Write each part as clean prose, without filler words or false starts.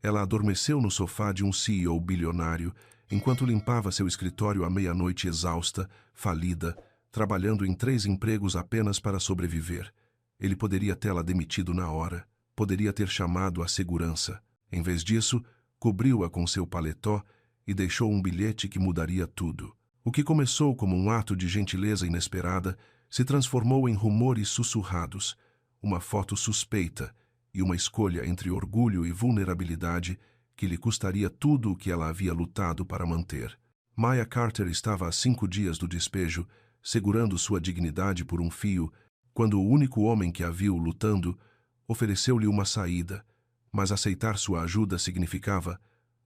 Ela adormeceu no sofá de um CEO bilionário, enquanto limpava seu escritório à meia-noite exausta, falida, trabalhando em 3 empregos apenas para sobreviver. Ele poderia tê-la demitido na hora, poderia ter chamado a segurança. Em vez disso, cobriu-a com seu paletó e deixou um bilhete que mudaria tudo. O que começou como um ato de gentileza inesperada se transformou em rumores sussurrados, uma foto suspeita e uma escolha entre orgulho e vulnerabilidade que lhe custaria tudo o que ela havia lutado para manter. Maya Carter estava há 5 dias do despejo, segurando sua dignidade por um fio, quando o único homem que a viu lutando ofereceu-lhe uma saída, mas aceitar sua ajuda significava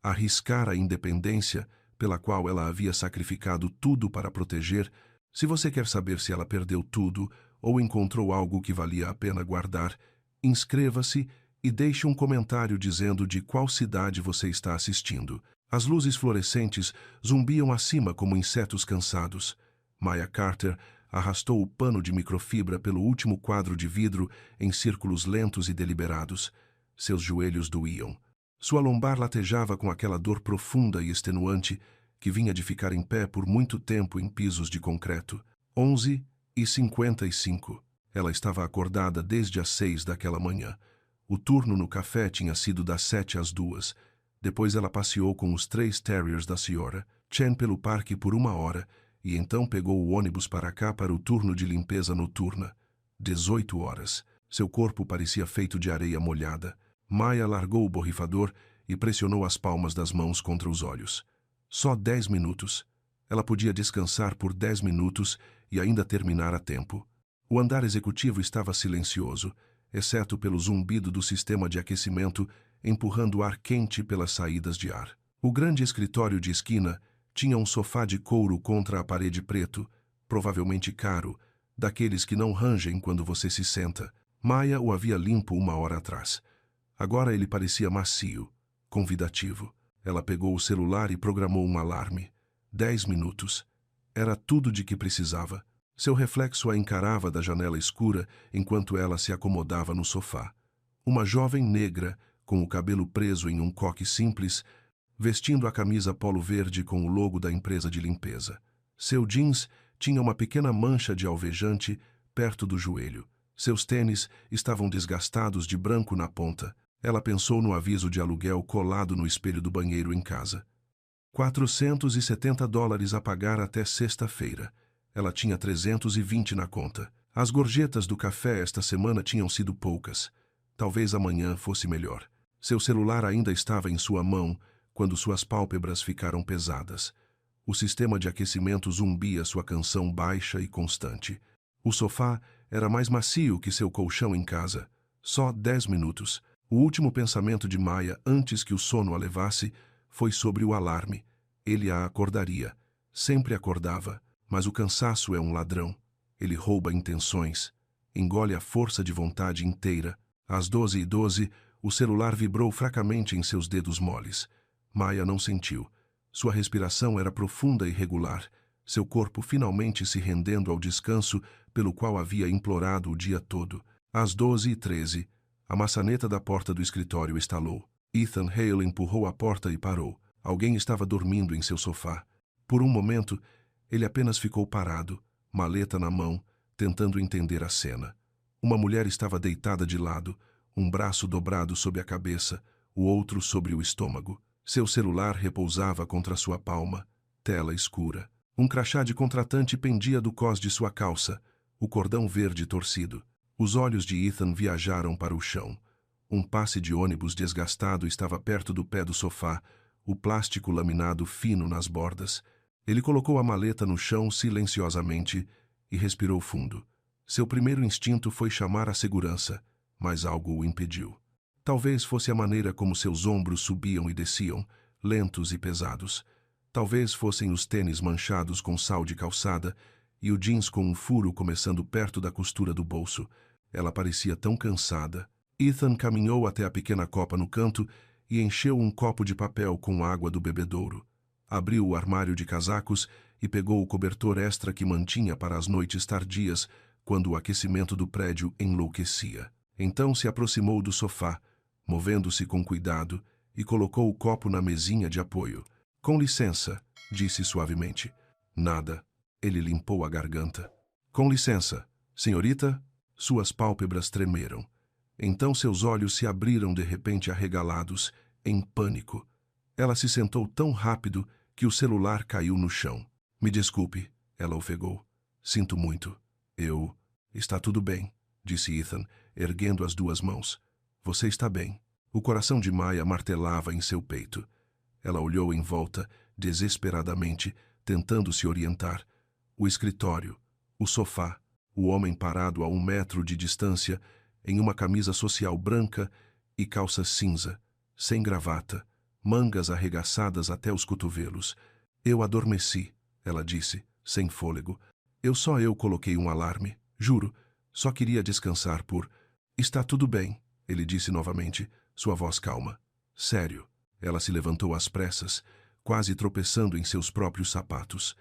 arriscar a independência pela qual ela havia sacrificado tudo para proteger. Se você quer saber se ela perdeu tudo ou encontrou algo que valia a pena guardar, inscreva-se e deixe um comentário dizendo de qual cidade você está assistindo. As luzes fluorescentes zumbiam acima como insetos cansados. Maya Carter arrastou o pano de microfibra pelo último quadro de vidro em círculos lentos e deliberados. Seus joelhos doíam. Sua lombar latejava com aquela dor profunda e extenuante que vinha de ficar em pé por muito tempo em pisos de concreto. 11h55. Ela estava acordada desde as 6 daquela manhã. O turno no café tinha sido das 7 às 2. Depois ela passeou com os 3 terriers da senhora Chen pelo parque por 1 hora e então pegou o ônibus para cá para o turno de limpeza noturna. 18 horas. Seu corpo parecia feito de areia molhada. Maya largou o borrifador e pressionou as palmas das mãos contra os olhos. Só 10 minutos. Ela podia descansar por 10 minutos e ainda terminar a tempo. O andar executivo estava silencioso, exceto pelo zumbido do sistema de aquecimento empurrando ar quente pelas saídas de ar. O grande escritório de esquina tinha um sofá de couro contra a parede preto, provavelmente caro, daqueles que não rangem quando você se senta. Maya o havia limpo 1 hora atrás. Agora ele parecia macio, convidativo. Ela pegou o celular e programou um alarme. 10 minutos. Era tudo de que precisava. Seu reflexo a encarava da janela escura enquanto ela se acomodava no sofá. Uma jovem negra, com o cabelo preso em um coque simples, vestindo a camisa polo verde com o logo da empresa de limpeza. Seu jeans tinha uma pequena mancha de alvejante perto do joelho. Seus tênis estavam desgastados de branco na ponta. Ela pensou no aviso de aluguel colado no espelho do banheiro em casa. $470 a pagar até sexta-feira. Ela tinha 320 na conta. As gorjetas do café esta semana tinham sido poucas. Talvez amanhã fosse melhor. Seu celular ainda estava em sua mão quando suas pálpebras ficaram pesadas. O sistema de aquecimento zumbia sua canção baixa e constante. O sofá era mais macio que seu colchão em casa. Só 10 minutos. O último pensamento de Maya antes que o sono a levasse foi sobre o alarme. Ele a acordaria. Sempre acordava, mas o cansaço é um ladrão. Ele rouba intenções. Engole a força de vontade inteira. Às 12h12, o celular vibrou fracamente em seus dedos moles. Maya não sentiu. Sua respiração era profunda e regular, seu corpo finalmente se rendendo ao descanso pelo qual havia implorado o dia todo. Às 12h13, a maçaneta da porta do escritório estalou. Ethan Hale empurrou a porta e parou. Alguém estava dormindo em seu sofá. Por um momento, ele apenas ficou parado, maleta na mão, tentando entender a cena. Uma mulher estava deitada de lado, um braço dobrado sob a cabeça, o outro sobre o estômago. Seu celular repousava contra sua palma, tela escura. Um crachá de contratante pendia do cós de sua calça, o cordão verde torcido. Os olhos de Ethan viajaram para o chão. Um passe de ônibus desgastado estava perto do pé do sofá, o plástico laminado fino nas bordas. Ele colocou a maleta no chão silenciosamente e respirou fundo. Seu primeiro instinto foi chamar a segurança, mas algo o impediu. Talvez fosse a maneira como seus ombros subiam e desciam, lentos e pesados. Talvez fossem os tênis manchados com sal de calçada e o jeans com um furo começando perto da costura do bolso. Ela parecia tão cansada. Ethan caminhou até a pequena copa no canto e encheu um copo de papel com água do bebedouro. Abriu o armário de casacos e pegou o cobertor extra que mantinha para as noites tardias, quando o aquecimento do prédio enlouquecia. Então se aproximou do sofá, movendo-se com cuidado, e colocou o copo na mesinha de apoio. Com licença, disse suavemente. Nada. Ele limpou a garganta. Com licença, senhorita? Suas pálpebras tremeram. Então seus olhos se abriram de repente arregalados, em pânico. Ela se sentou tão rápido que o celular caiu no chão. Me desculpe, ela ofegou. Sinto muito. Está tudo bem, disse Ethan, erguendo as duas mãos. Você está bem. O coração de Maya martelava em seu peito. Ela olhou em volta, desesperadamente, tentando se orientar. O escritório, o sofá, o homem parado a 1 metro de distância, em uma camisa social branca e calça cinza, sem gravata, mangas arregaçadas até os cotovelos. Eu adormeci, ela disse, sem fôlego. Só eu coloquei um alarme, juro. Só queria descansar por... Está tudo bem, ele disse novamente, sua voz calma. Sério. Ela se levantou às pressas, quase tropeçando em seus próprios sapatos.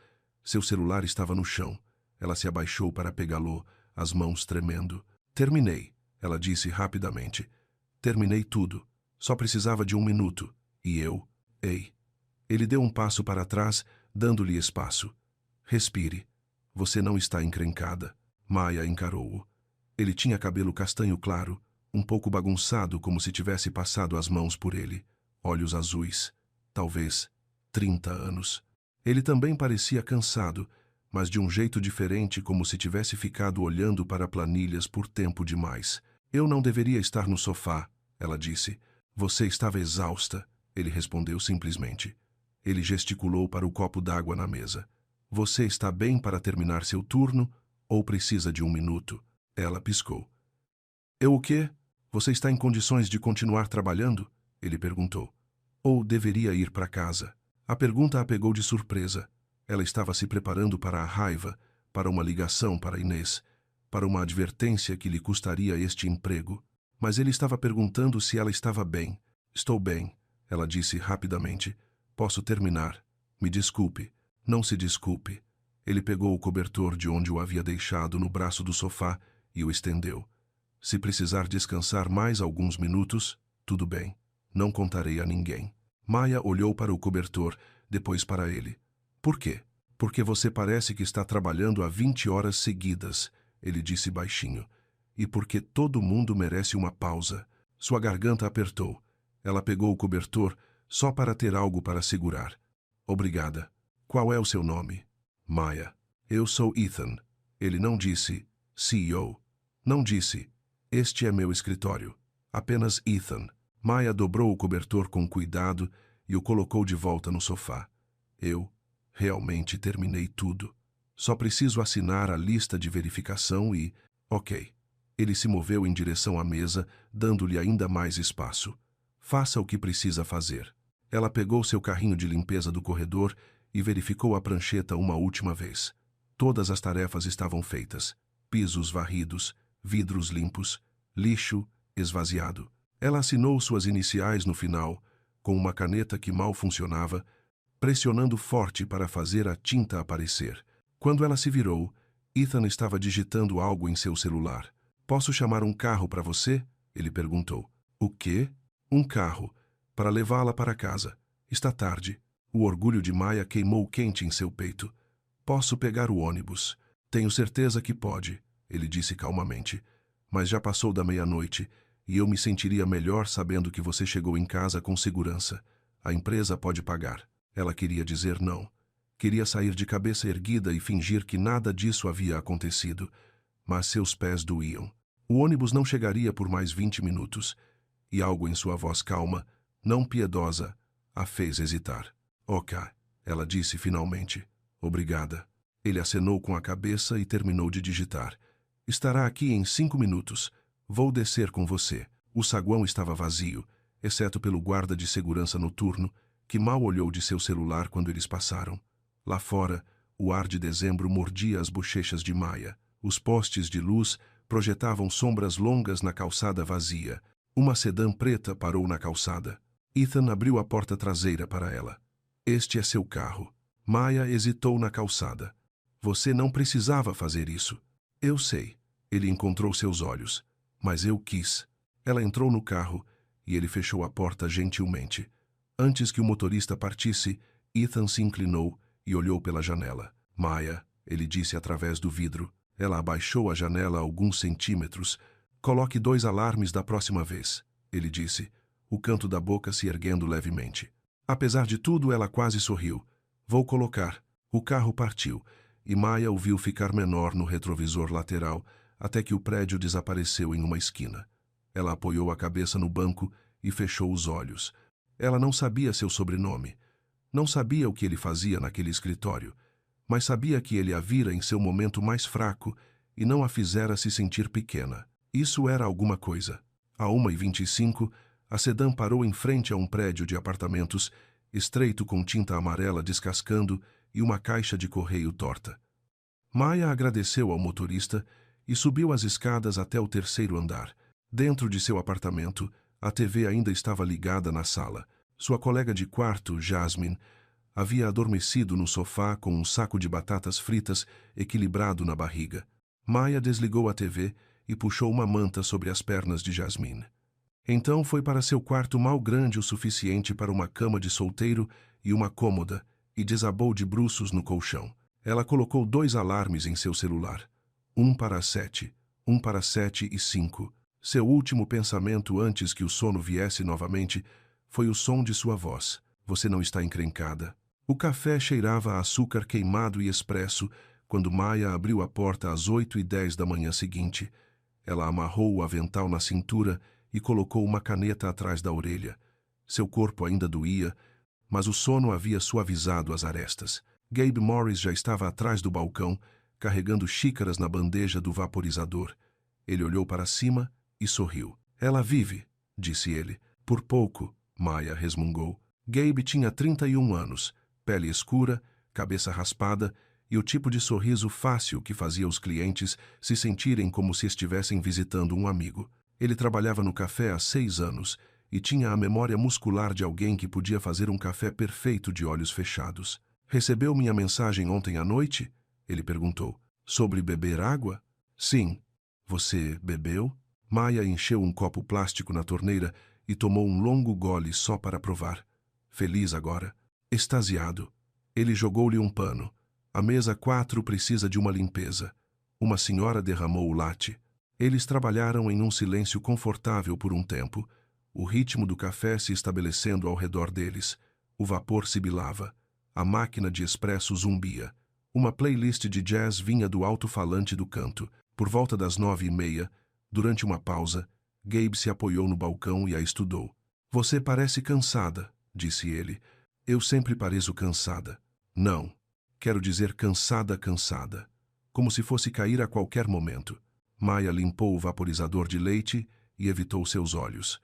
Seu celular estava no chão. Ela se abaixou para pegá-lo, as mãos tremendo. Terminei, ela disse rapidamente. Terminei tudo. Só precisava de 1 minuto. E eu... Ei. Ele deu um passo para trás, dando-lhe espaço. Respire. Você não está encrencada. Maya encarou-o. Ele tinha cabelo castanho claro, um pouco bagunçado como se tivesse passado as mãos por ele. Olhos azuis. Talvez 30 anos. Ele também parecia cansado, mas de um jeito diferente, como se tivesse ficado olhando para planilhas por tempo demais. Eu não deveria estar no sofá, ela disse. Você estava exausta, ele respondeu simplesmente. Ele gesticulou para o copo d'água na mesa. Você está bem para terminar seu turno ou precisa de 1 minuto? Ela piscou. Eu o quê? Você está em condições de continuar trabalhando? Ele perguntou. Ou deveria ir para casa? A pergunta a pegou de surpresa. Ela estava se preparando para a raiva, para uma ligação para Inês, para uma advertência que lhe custaria este emprego. Mas ele estava perguntando se ela estava bem. Estou bem, ela disse rapidamente. Posso terminar. Me desculpe. Não se desculpe. Ele pegou o cobertor de onde o havia deixado no braço do sofá e o estendeu. Se precisar descansar mais alguns minutos, tudo bem. Não contarei a ninguém. Maya olhou para o cobertor, depois para ele. Por quê? Porque você parece que está trabalhando há 20 horas seguidas, ele disse baixinho. E porque todo mundo merece uma pausa. Sua garganta apertou. Ela pegou o cobertor só para ter algo para segurar. Obrigada. Qual é o seu nome? Maya. Eu sou Ethan. Ele não disse CEO. Não disse, este é meu escritório. Apenas Ethan. Maya dobrou o cobertor com cuidado e o colocou de volta no sofá. Eu realmente terminei tudo. Só preciso assinar a lista de verificação e... Ok. Ele se moveu em direção à mesa, dando-lhe ainda mais espaço. Faça o que precisa fazer. Ela pegou seu carrinho de limpeza do corredor e verificou a prancheta uma última vez. Todas as tarefas estavam feitas. Pisos varridos, vidros limpos, lixo esvaziado. Ela assinou suas iniciais no final, com uma caneta que mal funcionava, pressionando forte para fazer a tinta aparecer. Quando ela se virou, Ethan estava digitando algo em seu celular. Posso chamar um carro para você? Ele perguntou. O quê? Um carro, para levá-la para casa. Está tarde. O orgulho de Maya queimou quente em seu peito. Posso pegar o ônibus. Tenho certeza que pode, ele disse calmamente. Mas já passou da meia-noite e eu me sentiria melhor sabendo que você chegou em casa com segurança. A empresa pode pagar. Ela queria dizer não. Queria sair de cabeça erguida e fingir que nada disso havia acontecido. Mas seus pés doíam. O ônibus não chegaria por mais 20 minutos. E algo em sua voz calma, não piedosa, a fez hesitar. Ok, ela disse finalmente. Obrigada. Ele acenou com a cabeça e terminou de digitar. Estará aqui em 5 minutos. Vou descer com você. O saguão estava vazio, exceto pelo guarda de segurança noturno, que mal olhou de seu celular quando eles passaram. Lá fora, o ar de dezembro mordia as bochechas de Maya. Os postes de luz projetavam sombras longas na calçada vazia. Uma sedã preta parou na calçada. Ethan abriu a porta traseira para ela. Este é seu carro. Maya hesitou na calçada. Você não precisava fazer isso. Eu sei. Ele encontrou seus olhos. Mas eu quis. Ela entrou no carro e ele fechou a porta gentilmente. Antes que o motorista partisse, Ethan se inclinou e olhou pela janela. Maya, ele disse através do vidro. Ela abaixou a janela alguns centímetros. Coloque 2 alarmes da próxima vez, ele disse, o canto da boca se erguendo levemente. Apesar de tudo, ela quase sorriu. Vou colocar. O carro partiu, e Maya o viu ficar menor no retrovisor lateral, até que o prédio desapareceu em uma esquina. Ela apoiou a cabeça no banco e fechou os olhos. Ela não sabia seu sobrenome. Não sabia o que ele fazia naquele escritório, mas sabia que ele a vira em seu momento mais fraco e não a fizera se sentir pequena. Isso era alguma coisa. À 1h25, a sedã parou em frente a um prédio de apartamentos, estreito com tinta amarela descascando e uma caixa de correio torta. Maya agradeceu ao motorista e subiu as escadas até o 3º andar. Dentro de seu apartamento, a TV ainda estava ligada na sala. Sua colega de quarto, Jasmine, havia adormecido no sofá com um saco de batatas fritas equilibrado na barriga. Maya desligou a TV e puxou uma manta sobre as pernas de Jasmine. Então foi para seu quarto mal grande o suficiente para uma cama de solteiro e uma cômoda e desabou de bruços no colchão. Ela colocou 2 alarmes em seu celular. Um para as 7, um para as 7h05. Seu último pensamento antes que o sono viesse novamente foi o som de sua voz. Você não está encrencada. O café cheirava a açúcar queimado e expresso quando Maya abriu a porta às 8h10 da manhã seguinte. Ela amarrou o avental na cintura e colocou uma caneta atrás da orelha. Seu corpo ainda doía, mas o sono havia suavizado as arestas. Gabe Morris já estava atrás do balcão, carregando xícaras na bandeja do vaporizador. Ele olhou para cima e sorriu. Ela vive, disse ele. Por pouco, Maya resmungou. Gabe tinha 31 anos, pele escura, cabeça raspada e o tipo de sorriso fácil que fazia os clientes se sentirem como se estivessem visitando um amigo. Ele trabalhava no café há 6 anos e tinha a memória muscular de alguém que podia fazer um café perfeito de olhos fechados. Recebeu minha mensagem ontem à noite? Ele perguntou. Sobre beber água? Sim. Você bebeu? Maya encheu um copo plástico na torneira e tomou um longo gole só para provar. Feliz agora. Extasiado. Ele jogou-lhe um pano. A mesa 4 precisa de uma limpeza. Uma senhora derramou o latte. Eles trabalharam em um silêncio confortável por um tempo, o ritmo do café se estabelecendo ao redor deles. O vapor sibilava. A máquina de expresso zumbia. Uma playlist de jazz vinha do alto-falante do canto. Por volta das 9h30, durante uma pausa, Gabe se apoiou no balcão e a estudou. Você parece cansada, disse ele. Eu sempre pareço cansada. Não. Quero dizer cansada. Como se fosse cair a qualquer momento. Maya limpou o vaporizador de leite e evitou seus olhos.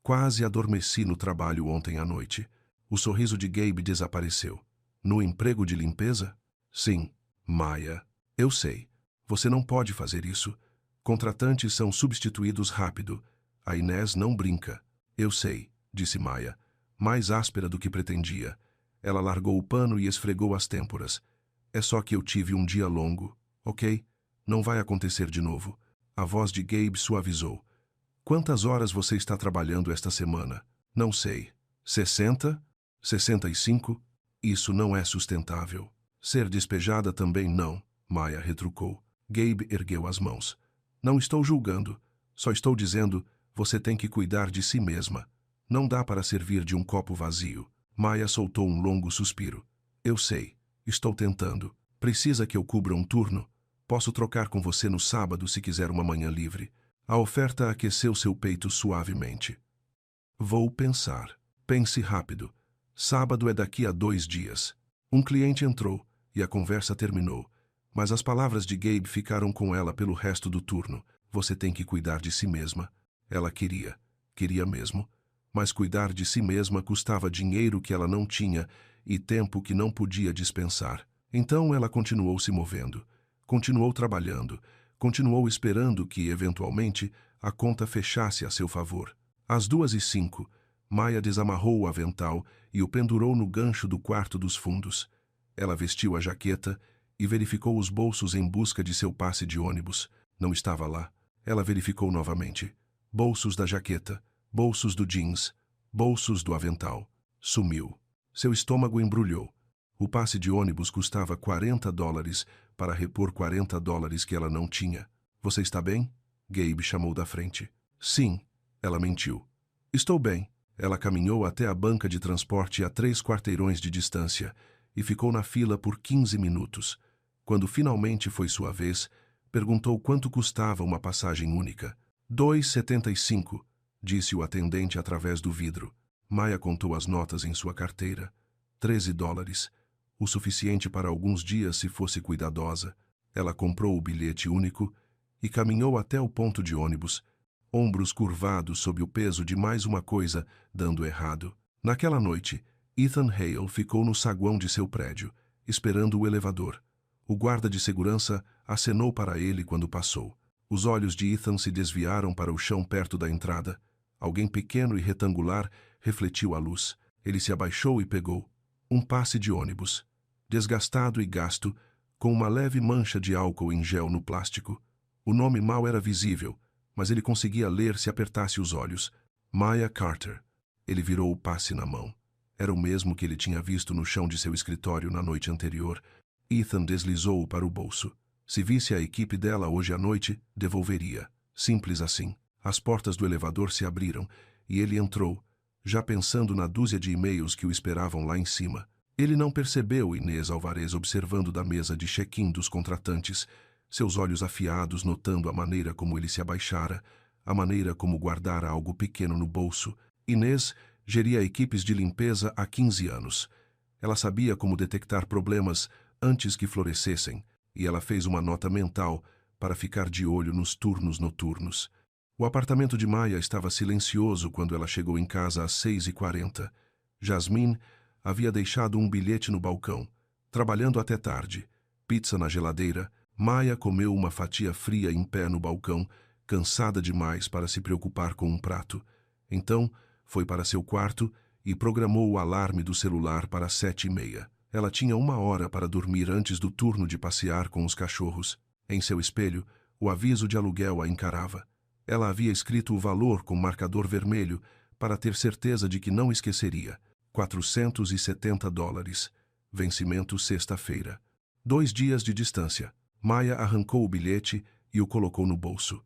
Quase adormeci no trabalho ontem à noite. O sorriso de Gabe desapareceu. No emprego de limpeza? Sim, Maya. Eu sei. Você não pode fazer isso. Contratantes são substituídos rápido. A Inés não brinca. Eu sei, disse Maya, mais áspera do que pretendia. Ela largou o pano e esfregou as têmporas. É só que eu tive um dia longo, ok? Não vai acontecer de novo. A voz de Gabe suavizou. Quantas horas você está trabalhando esta semana? Não sei. 60? 65? Isso não é sustentável. Ser despejada também não, Maya retrucou. Gabe ergueu as mãos. Não estou julgando. Só estou dizendo, você tem que cuidar de si mesma. Não dá para servir de um copo vazio. Maya soltou um longo suspiro. Eu sei. Estou tentando. Precisa que eu cubra um turno? Posso trocar com você no sábado se quiser uma manhã livre. A oferta aqueceu seu peito suavemente. Vou pensar. Pense rápido. Sábado é daqui a 2 dias. Um cliente entrou e a conversa terminou, mas as palavras de Gabe ficaram com ela pelo resto do turno. Você tem que cuidar de si mesma. Ela queria mesmo, mas cuidar de si mesma custava dinheiro que ela não tinha e tempo que não podia dispensar. Então ela continuou se movendo, continuou trabalhando, continuou esperando que, eventualmente, a conta fechasse a seu favor. Às 2h05, Maya desamarrou o avental e o pendurou no gancho do quarto dos fundos. Ela vestiu a jaqueta e verificou os bolsos em busca de seu passe de ônibus. Não estava lá. Ela verificou novamente. Bolsos da jaqueta. bolsos do jeans, bolsos do avental. Sumiu. Seu estômago embrulhou. O passe de ônibus custava $40 para repor $40 que ela não tinha. Você está bem? Gabe chamou da frente. Sim, ela mentiu. Estou bem. Ela caminhou até a banca de transporte a 3 quarteirões de distância e ficou na fila por 15 minutos. Quando finalmente foi sua vez, perguntou quanto custava uma passagem única. $2,75, disse o atendente através do vidro. Maya contou as notas em sua carteira. $13, o suficiente para alguns dias se fosse cuidadosa. Ela comprou o bilhete único e caminhou até o ponto de ônibus, ombros curvados sob o peso de mais uma coisa dando errado. Naquela noite, Ethan Hale ficou no saguão de seu prédio, esperando o elevador. O guarda de segurança acenou para ele quando passou. Os olhos de Ethan se desviaram para o chão perto da entrada. Alguém pequeno e retangular refletiu a luz. Ele se abaixou e pegou um passe de ônibus, desgastado e gasto, com uma leve mancha de álcool em gel no plástico. O nome mal era visível, mas ele conseguia ler se apertasse os olhos. Maya Carter. Ele virou o passe na mão. Era o mesmo que ele tinha visto no chão de seu escritório na noite anterior. Ethan deslizou-o para o bolso. Se visse a equipe dela hoje à noite, devolveria. Simples assim. As portas do elevador se abriram e ele entrou, já pensando na dúzia de e-mails que o esperavam lá em cima. Ele não percebeu Inês Alvarez observando da mesa de check-in dos contratantes, seus olhos afiados notando a maneira como ele se abaixara, a maneira como guardara algo pequeno no bolso. Inês geria equipes de limpeza há 15 anos. Ela sabia como detectar problemas antes que florescessem, e ela fez uma nota mental para ficar de olho nos turnos noturnos. O apartamento de Maya estava silencioso quando ela chegou em casa às 6h40. Jasmine havia deixado um bilhete no balcão. Trabalhando até tarde. Pizza na geladeira, Maya comeu uma fatia fria em pé no balcão, cansada demais para se preocupar com um prato. Então, foi para seu quarto e programou o alarme do celular para 7h30. Ela tinha 1 hora para dormir antes do turno de passear com os cachorros. Em seu espelho, o aviso de aluguel a encarava. Ela havia escrito o valor com marcador vermelho para ter certeza de que não esqueceria. $470. Vencimento sexta-feira. 2 dias de distância. Maya arrancou o bilhete e o colocou no bolso.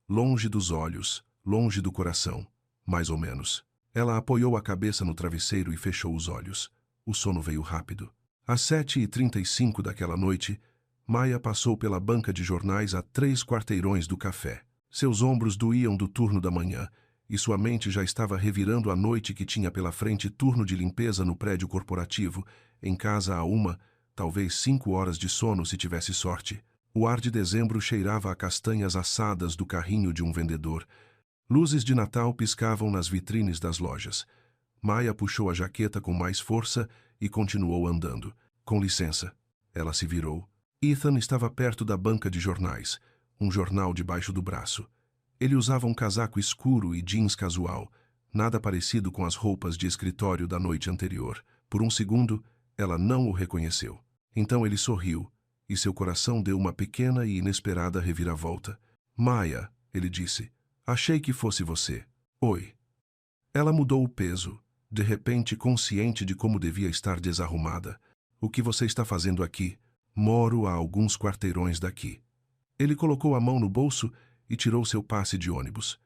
Longe dos olhos, longe do coração, mais ou menos. Ela apoiou a cabeça no travesseiro e fechou os olhos. O sono veio rápido. Às 7h35 daquela noite, Maya passou pela banca de jornais a 3 quarteirões do café. Seus ombros doíam do turno da manhã, e sua mente já estava revirando a noite que tinha pela frente turno de limpeza no prédio corporativo, em casa a 1, talvez 5 horas de sono se tivesse sorte. O ar de dezembro cheirava a castanhas assadas do carrinho de um vendedor. Luzes de Natal piscavam nas vitrines das lojas. Maya puxou a jaqueta com mais força e continuou andando. Com licença. Ela se virou. Ethan estava perto da banca de jornais, um jornal debaixo do braço. Ele usava um casaco escuro e jeans casual, nada parecido com as roupas de escritório da noite anterior. Por um segundo, ela não o reconheceu. Então ele sorriu, e seu coração deu uma pequena e inesperada reviravolta. Maya, ele disse, achei que fosse você. Oi. Ela mudou o peso, de repente consciente de como devia estar desarrumada. O que você está fazendo aqui? Moro a alguns quarteirões daqui. Ele colocou a mão no bolso e tirou seu passe de ônibus.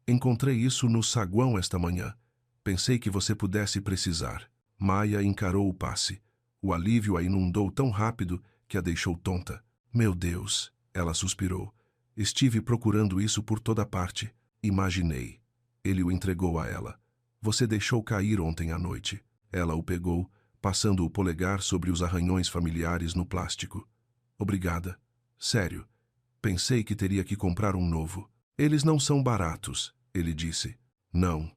Encontrei isso no saguão esta manhã. Pensei que você pudesse precisar. Maya encarou o passe. O alívio a inundou tão rápido que a deixou tonta. Meu Deus, ela suspirou. Estive procurando isso por toda parte. Imaginei. Ele o entregou a ela. Você deixou cair ontem à noite. Ela o pegou, passando o polegar sobre os arranhões familiares no plástico. Obrigada. Sério. Pensei que teria que comprar um novo. Eles não são baratos, ele disse. Não.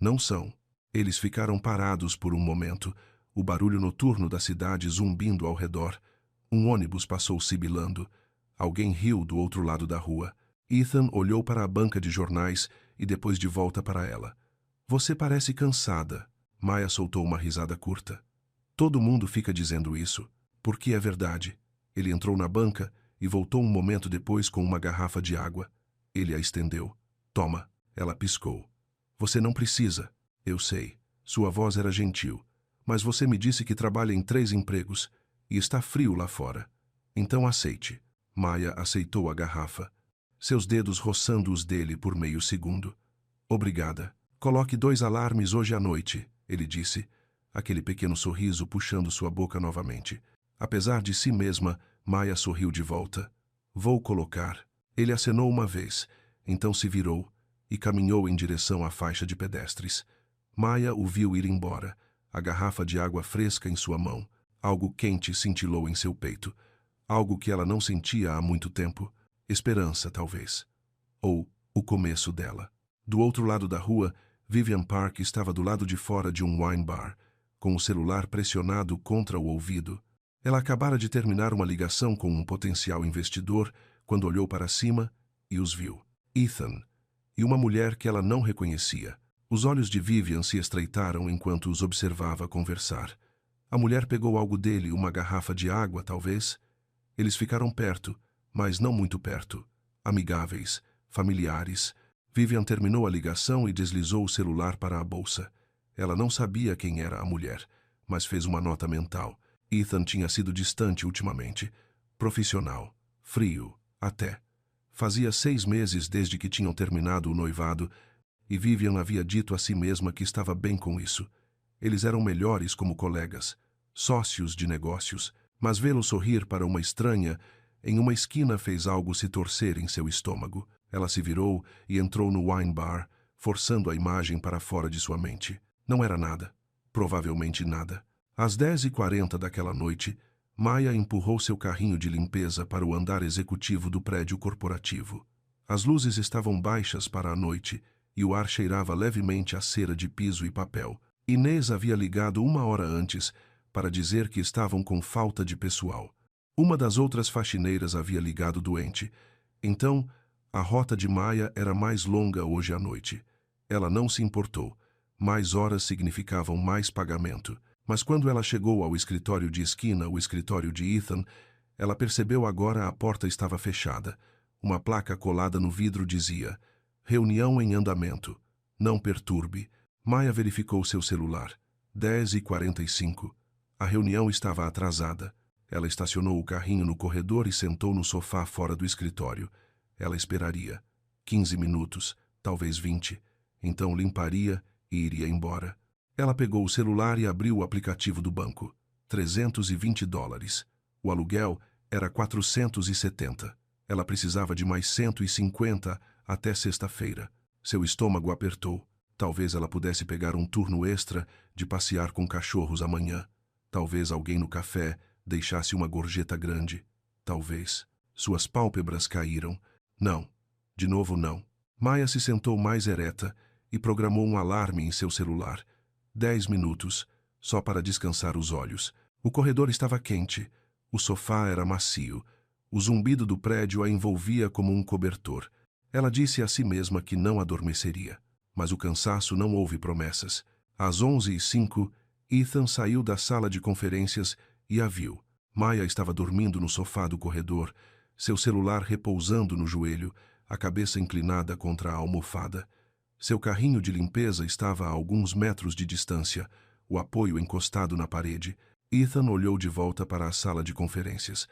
Não são. Eles ficaram parados por um momento, o barulho noturno da cidade zumbindo ao redor. Um ônibus passou sibilando. Alguém riu do outro lado da rua. Ethan olhou para a banca de jornais e depois de volta para ela. Você parece cansada. Maya soltou uma risada curta. Todo mundo fica dizendo isso, porque é verdade. Ele entrou na banca e voltou um momento depois com uma garrafa de água. Ele a estendeu. Toma. Ela piscou. Você não precisa. Eu sei. Sua voz era gentil. Mas você me disse que trabalha em 3 empregos e está frio lá fora. Então aceite. Maya aceitou a garrafa, seus dedos roçando os dele por meio segundo. Obrigada. Coloque 2 alarmes hoje à noite, ele disse, aquele pequeno sorriso puxando sua boca novamente. Apesar de si mesma, Maya sorriu de volta. Vou colocar. Ele acenou uma vez, então se virou e caminhou em direção à faixa de pedestres. Maya o viu ir embora, a garrafa de água fresca em sua mão. Algo quente cintilou em seu peito. Algo que ela não sentia há muito tempo. Esperança, talvez. Ou o começo dela. Do outro lado da rua, Vivian Park estava do lado de fora de um wine bar, com o celular pressionado contra o ouvido. Ela acabara de terminar uma ligação com um potencial investidor quando olhou para cima e os viu. Ethan e uma mulher que ela não reconhecia. Os olhos de Vivian se estreitaram enquanto os observava conversar. A mulher pegou algo dele, uma garrafa de água, talvez. Eles ficaram perto, mas não muito perto. Amigáveis, familiares. Vivian terminou a ligação e deslizou o celular para a bolsa. Ela não sabia quem era a mulher, mas fez uma nota mental. Ethan tinha sido distante ultimamente. Profissional. Frio. Até. Fazia 6 meses desde que tinham terminado o noivado, e Vivian havia dito a si mesma que estava bem com isso. Eles eram melhores como colegas, sócios de negócios, mas vê-lo sorrir para uma estranha em uma esquina fez algo se torcer em seu estômago. Ela se virou e entrou no wine bar, forçando a imagem para fora de sua mente. Não era nada. Provavelmente nada. Às 10h40 daquela noite, Maya empurrou seu carrinho de limpeza para o andar executivo do prédio corporativo. As luzes estavam baixas para a noite e o ar cheirava levemente a cera de piso e papel. Inês havia ligado 1 hora antes para dizer que estavam com falta de pessoal. Uma das outras faxineiras havia ligado doente. Então, a rota de Maya era mais longa hoje à noite. Ela não se importou. Mais horas significavam mais pagamento. Mas quando ela chegou ao escritório de esquina, o escritório de Ethan, ela percebeu agora a porta estava fechada. Uma placa colada no vidro dizia: reunião em andamento. Não perturbe. Maya verificou seu celular. 10h45. A reunião estava atrasada. Ela estacionou o carrinho no corredor e sentou no sofá fora do escritório. Ela esperaria. 15 minutos, talvez 20. Então limparia e iria embora. Ela pegou o celular e abriu o aplicativo do banco. $320. O aluguel era 470. Ela precisava de mais 150 até sexta-feira. Seu estômago apertou. Talvez ela pudesse pegar um turno extra de passear com cachorros amanhã. Talvez alguém no café deixasse uma gorjeta grande. Talvez. Suas pálpebras caíram. Não. De novo não. Maya se sentou mais ereta e programou um alarme em seu celular. 10 minutos, só para descansar os olhos. O corredor estava quente. O sofá era macio. O zumbido do prédio a envolvia como um cobertor. Ela disse a si mesma que não adormeceria. Mas o cansaço não houve promessas. Às 11h05, Ethan saiu da sala de conferências e a viu. Maya estava dormindo no sofá do corredor, seu celular repousando no joelho, a cabeça inclinada contra a almofada. Seu carrinho de limpeza estava a alguns metros de distância, o apoio encostado na parede. Ethan olhou de volta para a sala de conferências.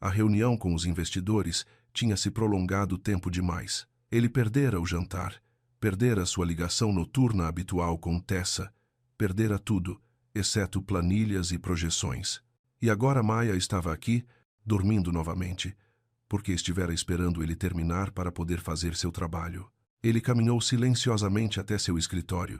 A reunião com os investidores tinha se prolongado tempo demais. Ele perdera o jantar, perdera sua ligação noturna habitual com Tessa, perdera tudo, exceto planilhas e projeções. E agora Maya estava aqui, dormindo novamente, porque estivera esperando ele terminar para poder fazer seu trabalho. Ele caminhou silenciosamente até seu escritório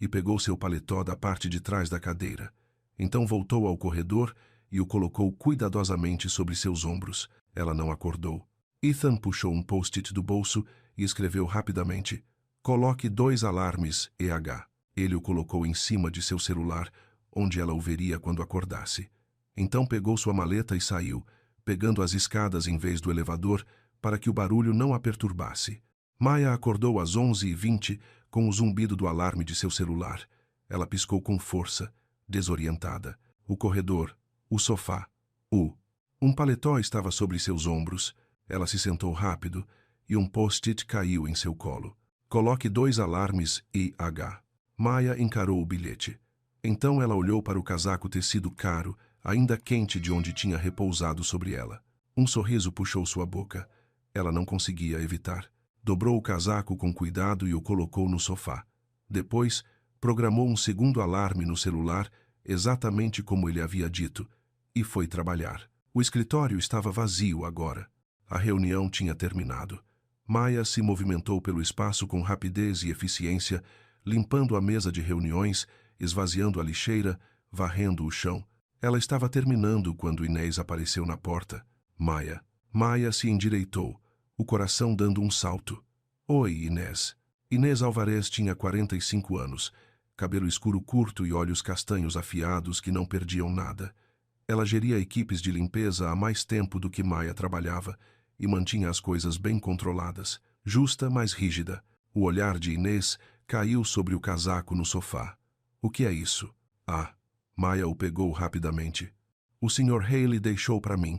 e pegou seu paletó da parte de trás da cadeira. Então voltou ao corredor e o colocou cuidadosamente sobre seus ombros. Ela não acordou. Ethan puxou um post-it do bolso e escreveu rapidamente: coloque 2 alarmes EH. Ele o colocou em cima de seu celular, onde ela o veria quando acordasse. Então pegou sua maleta e saiu, pegando as escadas em vez do elevador para que o barulho não a perturbasse. Maya acordou às 11h20 com o zumbido do alarme de seu celular. Ela piscou com força, desorientada. O corredor, o sofá, um paletó estava sobre seus ombros. Ela se sentou rápido e um post-it caiu em seu colo. Coloque 2 alarmes IH. Maia encarou o bilhete. Então ela olhou para o casaco tecido caro, ainda quente de onde tinha repousado sobre ela. Um sorriso puxou sua boca. Ela não conseguia evitar. Dobrou o casaco com cuidado e o colocou no sofá. Depois, programou um segundo alarme no celular, exatamente como ele havia dito, e foi trabalhar. O escritório estava vazio agora. A reunião tinha terminado. Maia se movimentou pelo espaço com rapidez e eficiência, limpando a mesa de reuniões, esvaziando a lixeira, varrendo o chão. Ela estava terminando quando Inês apareceu na porta. Maia. Maia se endireitou, o coração dando um salto. Oi, Inês. Inês Alvarez tinha 45 anos, cabelo escuro curto e olhos castanhos afiados que não perdiam nada. Ela geria equipes de limpeza há mais tempo do que Maia trabalhava e mantinha as coisas bem controladas. Justa, mas rígida. O olhar de Inês caiu sobre o casaco no sofá. O que é isso? Ah, Maia o pegou rapidamente. O Sr. Haley deixou para mim.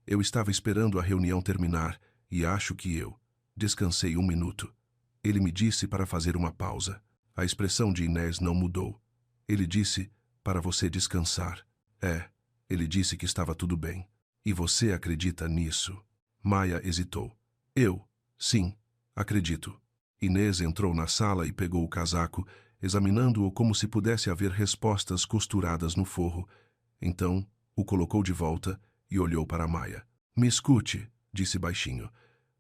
Eu estava esperando a reunião terminar e acho que eu descansei 1 minuto. Ele me disse para fazer uma pausa. A expressão de Inês não mudou. Ele disse para você descansar. Ele disse que estava tudo bem. E você acredita nisso? Maia hesitou. Sim, acredito. Inês entrou na sala e pegou o casaco, examinando-o como se pudesse haver respostas costuradas no forro. Então, o colocou de volta e olhou para Maia. Me escute, disse baixinho.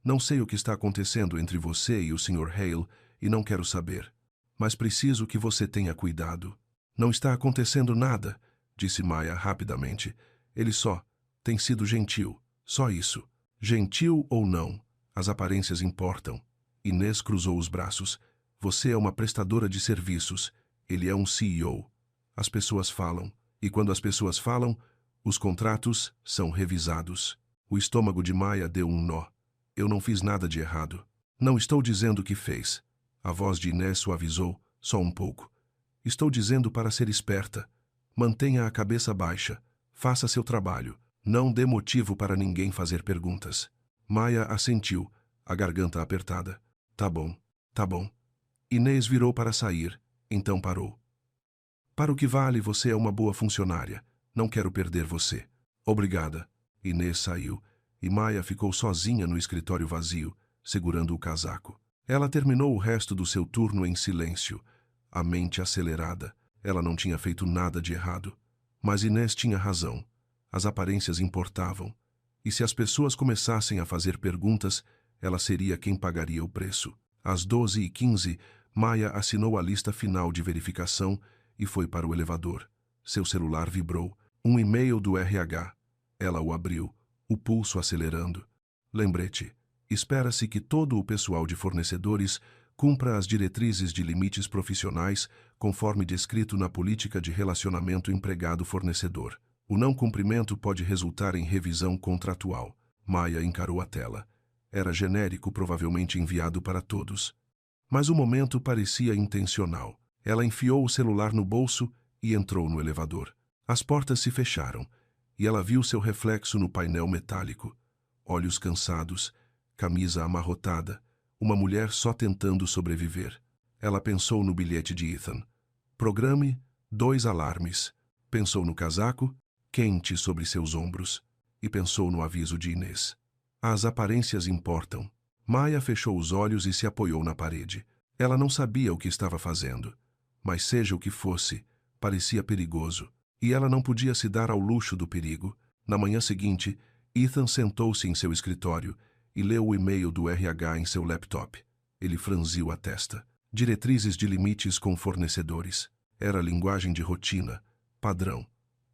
Não sei o que está acontecendo entre você e o Sr. Hale e não quero saber. Mas preciso que você tenha cuidado. Não está acontecendo nada, disse Maia rapidamente. Ele só tem sido gentil, só isso. Gentil ou não, as aparências importam. Inês cruzou os braços. Você é uma prestadora de serviços. Ele é um CEO. As pessoas falam. E quando as pessoas falam, os contratos são revisados. O estômago de Maia deu um nó. Eu não fiz nada de errado. Não estou dizendo que fez. A voz de Inês suavizou, só um pouco. Estou dizendo para ser esperta. Mantenha a cabeça baixa. Faça seu trabalho. Não dê motivo para ninguém fazer perguntas. Maia assentiu, a garganta apertada. Tá bom, tá bom. Inês virou para sair, então parou. Para o que vale, você é uma boa funcionária. Não quero perder você. Obrigada. Inês saiu, e Maia ficou sozinha no escritório vazio, segurando o casaco. Ela terminou o resto do seu turno em silêncio, a mente acelerada. Ela não tinha feito nada de errado. Mas Inês tinha razão. As aparências importavam. E se as pessoas começassem a fazer perguntas, ela seria quem pagaria o preço. Às 12h15, Maia assinou a lista final de verificação e foi para o elevador. Seu celular vibrou. Um e-mail do RH. Ela o abriu, o pulso acelerando. Lembrete. Espera-se que todo o pessoal de fornecedores cumpra as diretrizes de limites profissionais conforme descrito na política de relacionamento empregado-fornecedor. O não cumprimento pode resultar em revisão contratual. Maia encarou a tela. Era genérico, provavelmente enviado para todos. Mas o momento parecia intencional. Ela enfiou o celular no bolso e entrou no elevador. As portas se fecharam, e ela viu seu reflexo no painel metálico. Olhos cansados, camisa amarrotada, uma mulher só tentando sobreviver. Ela pensou no bilhete de Ethan. Programe 2 alarmes. Pensou no casaco, quente sobre seus ombros, e pensou no aviso de Inês. As aparências importam. Maia fechou os olhos e se apoiou na parede. Ela não sabia o que estava fazendo, mas seja o que fosse, parecia perigoso, e ela não podia se dar ao luxo do perigo. Na manhã seguinte, Ethan sentou-se em seu escritório e leu o e-mail do RH em seu laptop. Ele franziu a testa. Diretrizes de limites com fornecedores. Era linguagem de rotina, padrão.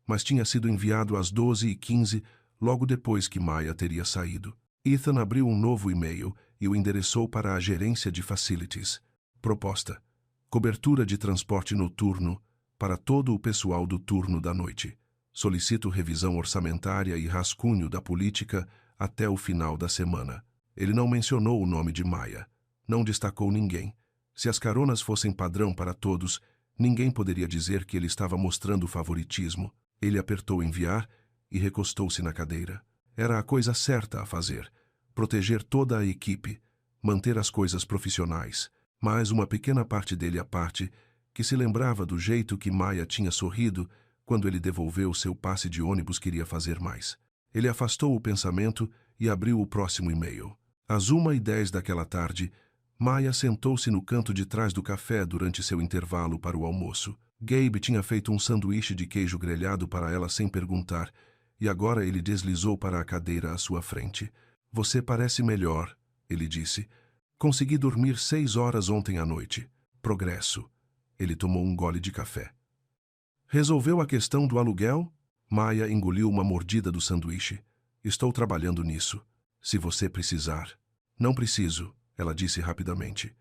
Mas tinha sido enviado às 12h15, logo depois que Maia teria saído. Ethan abriu um novo e-mail e o endereçou para a gerência de facilities. Proposta. Cobertura de transporte noturno para todo o pessoal do turno da noite. Solicito revisão orçamentária e rascunho da política até o final da semana. Ele não mencionou o nome de Maia. Não destacou ninguém. Se as caronas fossem padrão para todos, ninguém poderia dizer que ele estava mostrando favoritismo. Ele apertou enviar e recostou-se na cadeira. Era a coisa certa a fazer. Proteger toda a equipe. Manter as coisas profissionais. mas uma pequena parte dele à parte, que se lembrava do jeito que Maya tinha sorrido quando ele devolveu seu passe de ônibus, queria fazer mais. Ele afastou o pensamento e abriu o próximo e-mail. Às 1h10 daquela tarde, Maya sentou-se no canto de trás do café durante seu intervalo para o almoço. Gabe tinha feito um sanduíche de queijo grelhado para ela sem perguntar, e agora ele deslizou para a cadeira à sua frente. Você parece melhor, ele disse. Consegui dormir 6 horas ontem à noite. Progresso. Ele tomou um gole de café. Resolveu a questão do aluguel? Maya engoliu uma mordida do sanduíche. Estou trabalhando nisso. Se você precisar. Não preciso, ela disse rapidamente.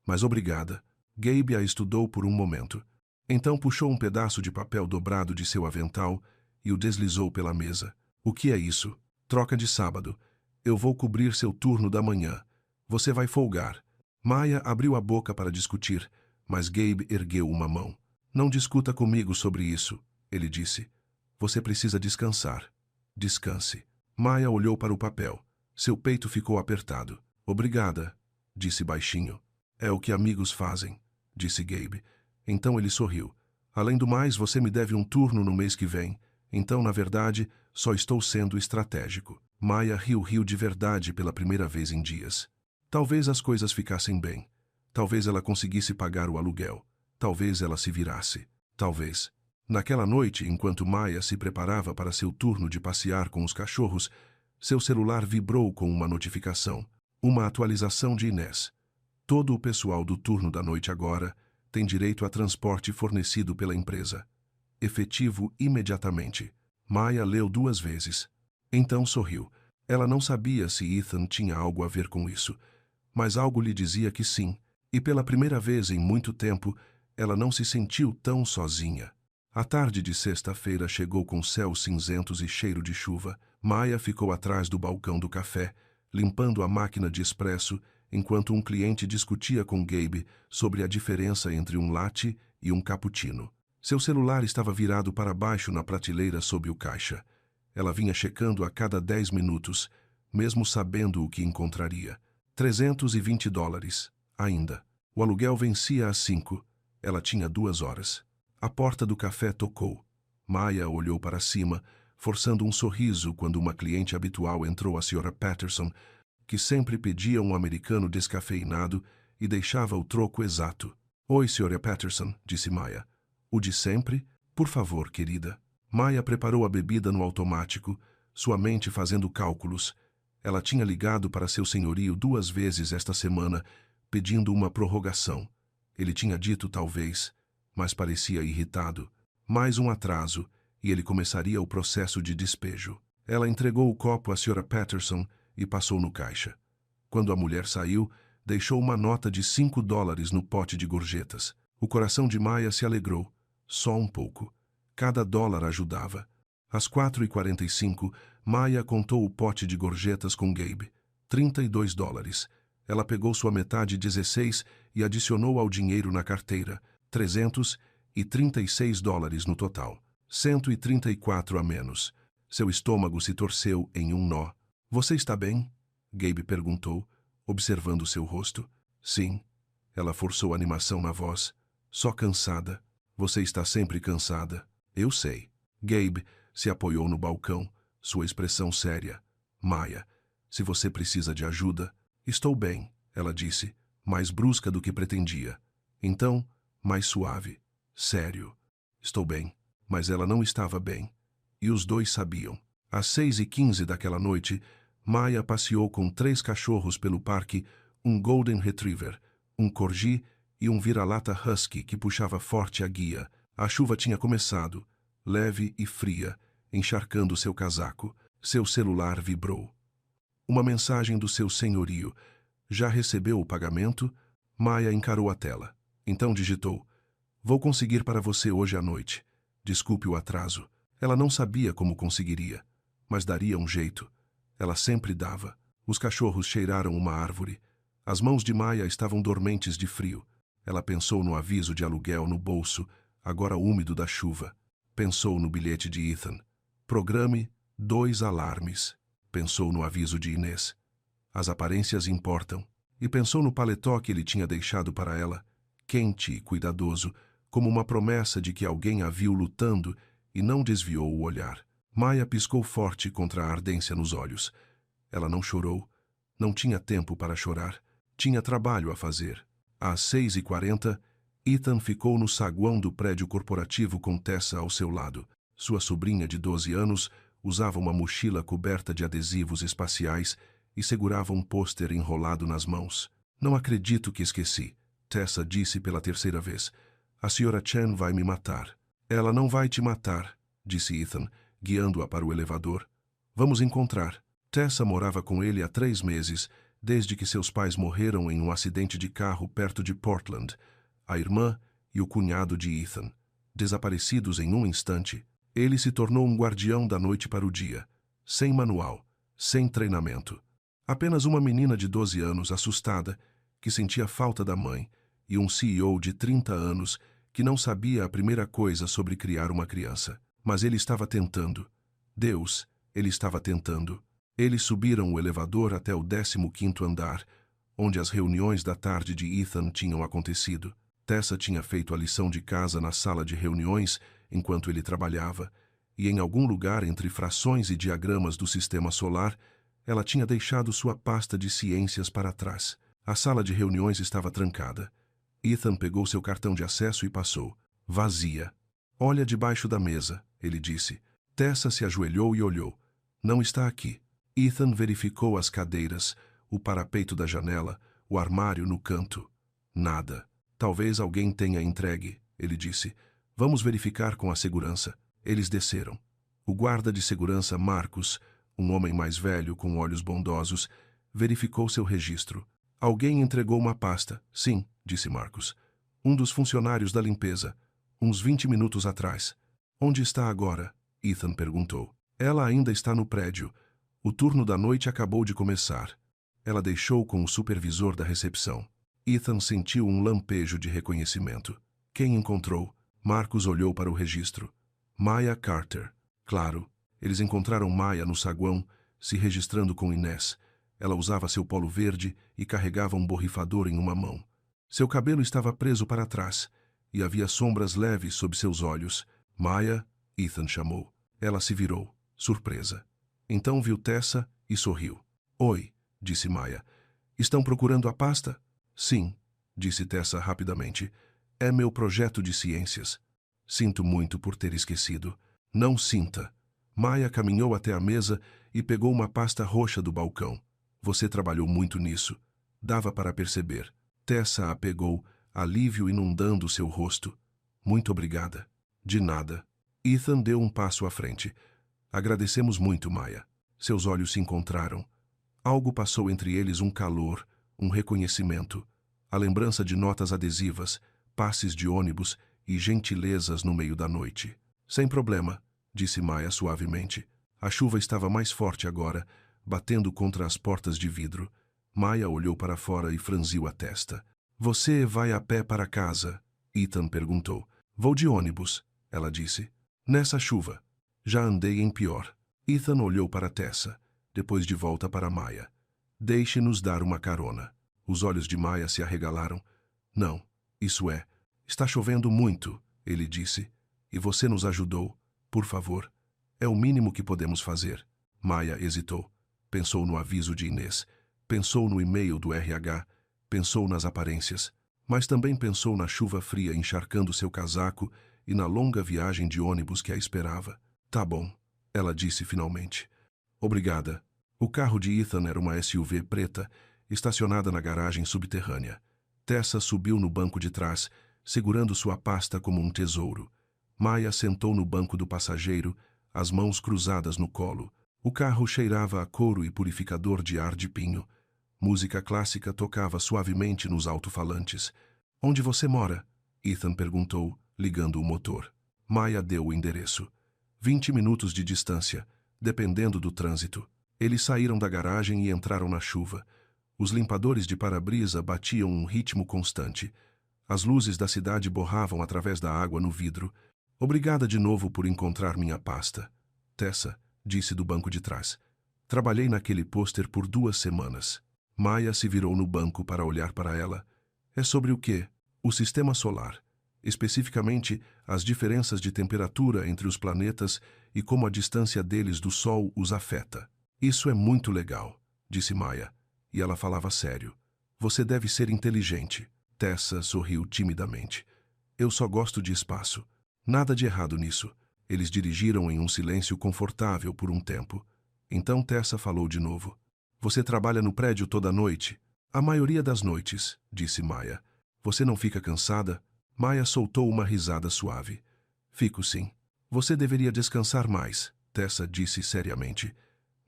Mas obrigada. Gabe a estudou por um momento. Então puxou um pedaço de papel dobrado de seu avental e o deslizou pela mesa. O que é isso? Troca de sábado. Eu vou cobrir seu turno da manhã. Você vai folgar. Maya abriu a boca para discutir, mas Gabe ergueu uma mão. Não discuta comigo sobre isso, ele disse. Você precisa descansar. Descanse. Maya olhou para o papel. Seu peito ficou apertado. Obrigada, disse baixinho. É o que amigos fazem, disse Gabe. Então ele sorriu. Além do mais, você me deve um turno no mês que vem. Então, na verdade, só estou sendo estratégico. Maya riu de verdade pela primeira vez em dias. Talvez as coisas ficassem bem. Talvez ela conseguisse pagar o aluguel. Talvez ela se virasse. Talvez. Naquela noite, enquanto Maya se preparava para seu turno de passear com os cachorros, seu celular vibrou com uma notificação. Uma atualização de Inês. Todo o pessoal do turno da noite agora tem direito a transporte fornecido pela empresa. Efetivo imediatamente. Maya leu 2 vezes. Então sorriu. Ela não sabia se Ethan tinha algo a ver com isso, mas algo lhe dizia que sim, e pela primeira vez em muito tempo, ela não se sentiu tão sozinha. A tarde de sexta-feira chegou com céus cinzentos e cheiro de chuva. Maya ficou atrás do balcão do café, limpando a máquina de expresso, enquanto um cliente discutia com Gabe sobre a diferença entre um latte e um cappuccino. Seu celular estava virado para baixo na prateleira sob o caixa. Ela vinha checando a cada 10 minutos, mesmo sabendo o que encontraria. $320, ainda. O aluguel vencia às 5. Ela tinha 2 horas. A porta do café tocou. Maya olhou para cima, forçando um sorriso quando uma cliente habitual entrou, a Sra. Patterson, que sempre pedia um americano descafeinado e deixava o troco exato. Oi, Sra. Patterson, disse Maya. O de sempre? Por favor, querida. Maya preparou a bebida no automático, sua mente fazendo cálculos. Ela tinha ligado para seu senhorio 2 vezes esta semana, pedindo uma prorrogação. Ele tinha dito talvez, mas parecia irritado. Mais um atraso, e ele começaria o processo de despejo. Ela entregou o copo à Sra. Patterson e passou no caixa. Quando a mulher saiu, deixou uma nota de $5 no pote de gorjetas. O coração de Maya se alegrou, só um pouco. Cada dólar ajudava. Às 4h45, Maya contou o pote de gorjetas com Gabe. $32. Ela pegou sua metade, 16, e adicionou ao dinheiro na carteira. $336 no total. 134 a menos. Seu estômago se torceu em um nó. Você está bem? Gabe perguntou, observando seu rosto. Sim. Ela forçou animação na voz. Só cansada. Você está sempre cansada. Eu sei. Gabe se apoiou no balcão, sua expressão séria. Maya, se você precisa de ajuda... Estou bem, ela disse, mais brusca do que pretendia. Então, mais suave. Sério. Estou bem. Mas ela não estava bem. E os dois sabiam. Às 6h15 daquela noite, Maya passeou com 3 cachorros pelo parque, um Golden Retriever, um Corgi e um vira-lata Husky que puxava forte a guia. A chuva tinha começado, leve e fria, encharcando seu casaco. Seu celular vibrou. Uma mensagem do seu senhorio. Já recebeu o pagamento? Maya encarou a tela. Então digitou. Vou conseguir para você hoje à noite. Desculpe o atraso. Ela não sabia como conseguiria, mas daria um jeito. Ela sempre dava. Os cachorros cheiraram uma árvore. As mãos de Maya estavam dormentes de frio. Ela pensou no aviso de aluguel no bolso, agora úmido da chuva. Pensou no bilhete de Ethan. Programe 2 alarmes. Pensou no aviso de Inês. As aparências importam. e pensou no paletó que ele tinha deixado para ela, quente e cuidadoso, como uma promessa de que alguém a viu lutando, e não desviou o olhar. Maya piscou forte contra a ardência nos olhos. Ela não chorou. Não tinha tempo para chorar. Tinha trabalho a fazer. Às 6h40, Ethan ficou no saguão do prédio corporativo com Tessa ao seu lado. Sua sobrinha de 12 anos usava uma mochila coberta de adesivos espaciais e segurava um pôster enrolado nas mãos. Não acredito que esqueci, Tessa disse pela terceira vez. A Sra. Chen vai me matar. Ela não vai te matar, disse Ethan, guiando-a para o elevador. Vamos encontrar. Tessa morava com ele há 3 meses, desde que seus pais morreram em um acidente de carro perto de Portland. A irmã e o cunhado de Ethan. Desaparecidos em um instante, ele se tornou um guardião da noite para o dia, sem manual, sem treinamento. Apenas uma menina de 12 anos, assustada, que sentia falta da mãe, e um CEO de 30 anos que não sabia a primeira coisa sobre criar uma criança. Mas ele estava tentando. Deus, ele estava tentando. Eles subiram o elevador até o 15º andar, onde as reuniões da tarde de Ethan tinham acontecido. Tessa tinha feito a lição de casa na sala de reuniões enquanto ele trabalhava, e em algum lugar entre frações e diagramas do sistema solar, ela tinha deixado sua pasta de ciências para trás. A sala de reuniões estava trancada. Ethan pegou seu cartão de acesso e passou. Vazia. Olha debaixo da mesa, ele disse. Tessa se ajoelhou e olhou. Não está aqui. Ethan verificou as cadeiras, o parapeito da janela, o armário no canto. Nada. Talvez alguém tenha entregue, ele disse. Vamos verificar com a segurança. Eles desceram. O guarda de segurança Marcos, um homem mais velho com olhos bondosos, verificou seu registro. Alguém entregou uma pasta. Sim, disse Marcos. Um dos funcionários da limpeza. Uns 20 minutos atrás. Onde está agora? Ethan perguntou. Ela ainda está no prédio. O turno da noite acabou de começar. Ela deixou com o supervisor da recepção. Ethan sentiu um lampejo de reconhecimento. Quem encontrou? Marcos olhou para o registro. Maya Carter. Claro, eles encontraram Maya no saguão, se registrando com Inés. Ela usava seu polo verde e carregava um borrifador em uma mão. Seu cabelo estava preso para trás, e havia sombras leves sob seus olhos. Maya, Ethan chamou. Ela se virou, surpresa. Então viu Tessa e sorriu. Oi, disse Maya. Estão procurando a pasta? Sim, disse Tessa rapidamente. É meu projeto de ciências. Sinto muito por ter esquecido. Não sinta. Maya caminhou até a mesa e pegou uma pasta roxa do balcão. Você trabalhou muito nisso. Dava para perceber. Tessa a pegou, alívio inundando seu rosto. Muito obrigada. De nada. Ethan deu um passo à frente. Agradecemos muito, Maya. Seus olhos se encontraram. Algo passou entre eles, um calor, um reconhecimento, a lembrança de notas adesivas, passes de ônibus e gentilezas no meio da noite. Sem problema, disse Maya suavemente. A chuva estava mais forte agora, batendo contra as portas de vidro. Maya olhou para fora e franziu a testa. Você vai a pé para casa? Ethan perguntou. Vou de ônibus, ela disse. Nessa chuva. Já andei em pior. Ethan olhou para Tessa, depois de volta para Maya. Deixe-nos dar uma carona. Os olhos de Maya se arregalaram. Não, isso é. Está chovendo muito, ele disse. E você nos ajudou. Por favor. É o mínimo que podemos fazer. Maya hesitou. Pensou no aviso de Inês. Pensou no e-mail do RH. Pensou nas aparências. Mas também pensou na chuva fria encharcando seu casaco e na longa viagem de ônibus que a esperava. Tá bom, ela disse finalmente. Obrigada. O carro de Ethan era uma SUV preta, estacionada na garagem subterrânea. Tessa subiu no banco de trás, segurando sua pasta como um tesouro. Maya sentou no banco do passageiro, as mãos cruzadas no colo. O carro cheirava a couro e purificador de ar de pinho. Música clássica tocava suavemente nos alto-falantes. Onde você mora? Ethan perguntou, ligando o motor. Maya deu o endereço. 20 minutos de distância, dependendo do trânsito. Eles saíram da garagem e entraram na chuva. Os limpadores de para-brisa batiam um ritmo constante. As luzes da cidade borravam através da água no vidro. Obrigada de novo por encontrar minha pasta. Tessa, disse do banco de trás. Trabalhei naquele pôster por 2 semanas. Maya se virou no banco para olhar para ela. É sobre o quê? O sistema solar. Especificamente, as diferenças de temperatura entre os planetas e como a distância deles do Sol os afeta. Isso é muito legal, disse Maya, e ela falava sério. Você deve ser inteligente. Tessa sorriu timidamente. Eu só gosto de espaço. Nada de errado nisso. Eles dirigiram em um silêncio confortável por um tempo. Então Tessa falou de novo. Você trabalha no prédio toda noite? A maioria das noites, disse Maya. Você não fica cansada? Maya soltou uma risada suave. Fico sim. Você deveria descansar mais, Tessa disse seriamente.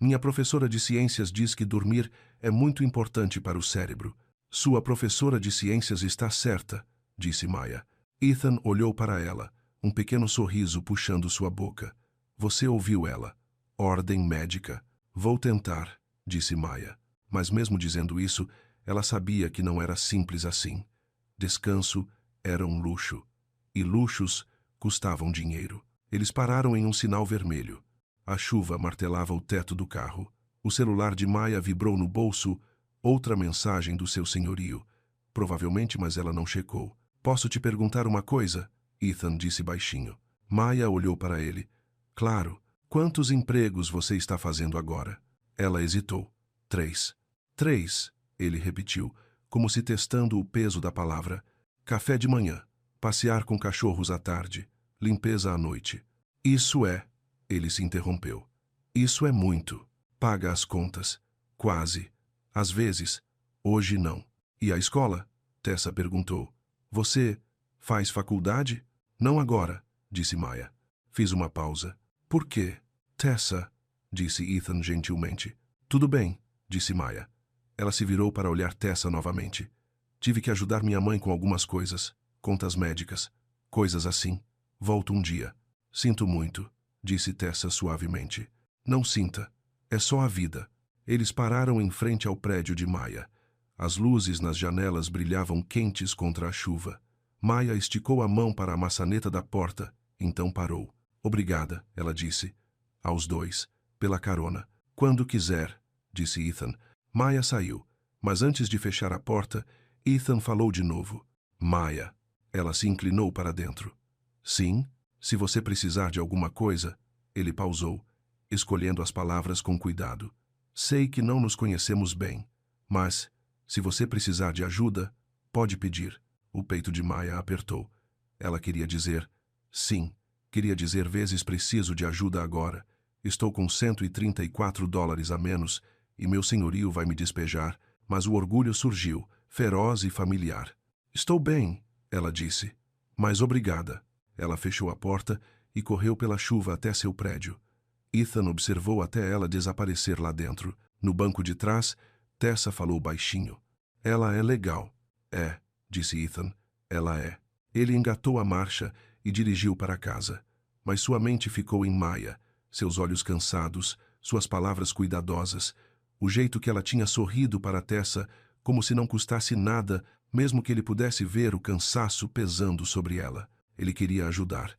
Minha professora de ciências diz que dormir é muito importante para o cérebro. Sua professora de ciências está certa, disse Maya. Ethan olhou para ela, um pequeno sorriso puxando sua boca. Você ouviu ela. Ordem médica. Vou tentar, disse Maya. Mas mesmo dizendo isso, ela sabia que não era simples assim. Descanso era um luxo. E luxos custavam dinheiro. Eles pararam em um sinal vermelho. A chuva martelava o teto do carro. O celular de Maya vibrou no bolso. Outra mensagem do seu senhorio. Provavelmente, mas ela não checou. Posso te perguntar uma coisa? Ethan disse baixinho. Maya olhou para ele. Claro. Quantos empregos você está fazendo agora? Ela hesitou. 3. 3, ele repetiu, como se testando o peso da palavra. Café de manhã, passear com cachorros à tarde, limpeza à noite. Isso é, ele se interrompeu. Isso é muito. Paga as contas. Quase. Às vezes. Hoje não. E a escola? Tessa perguntou. Você faz faculdade? Não agora, disse Maya. Fiz uma pausa. Por quê? Tessa, disse Ethan gentilmente. Tudo bem, disse Maya. Ela se virou para olhar Tessa novamente. Tive que ajudar minha mãe com algumas coisas, contas médicas, coisas assim. Volto um dia. Sinto muito, disse Tessa suavemente. Não sinta. É só a vida. Eles pararam em frente ao prédio de Maya. As luzes nas janelas brilhavam quentes contra a chuva. Maya esticou a mão para a maçaneta da porta, então parou. Obrigada, ela disse. Aos dois, pela carona. Quando quiser, disse Ethan. Maya saiu, mas antes de fechar a porta, Ethan falou de novo. Maya. Ela se inclinou para dentro. Sim, se você precisar de alguma coisa, ele pausou, escolhendo as palavras com cuidado. Sei que não nos conhecemos bem, mas, se você precisar de ajuda, pode pedir. O peito de Maya apertou. Ela queria dizer, sim, queria dizer vezes preciso de ajuda agora. Estou com $134 a menos e meu senhorio vai me despejar, mas o orgulho surgiu, feroz e familiar. Estou bem, ela disse. Mas obrigada. Ela fechou a porta e correu pela chuva até seu prédio. Ethan observou até ela desaparecer lá dentro. No banco de trás, Tessa falou baixinho. Ela é legal. É, disse Ethan. Ela é. Ele engatou a marcha e dirigiu para casa. Mas sua mente ficou em Maya, seus olhos cansados, suas palavras cuidadosas, o jeito que ela tinha sorrido para Tessa, como se não custasse nada, mesmo que ele pudesse ver o cansaço pesando sobre ela. Ele queria ajudar,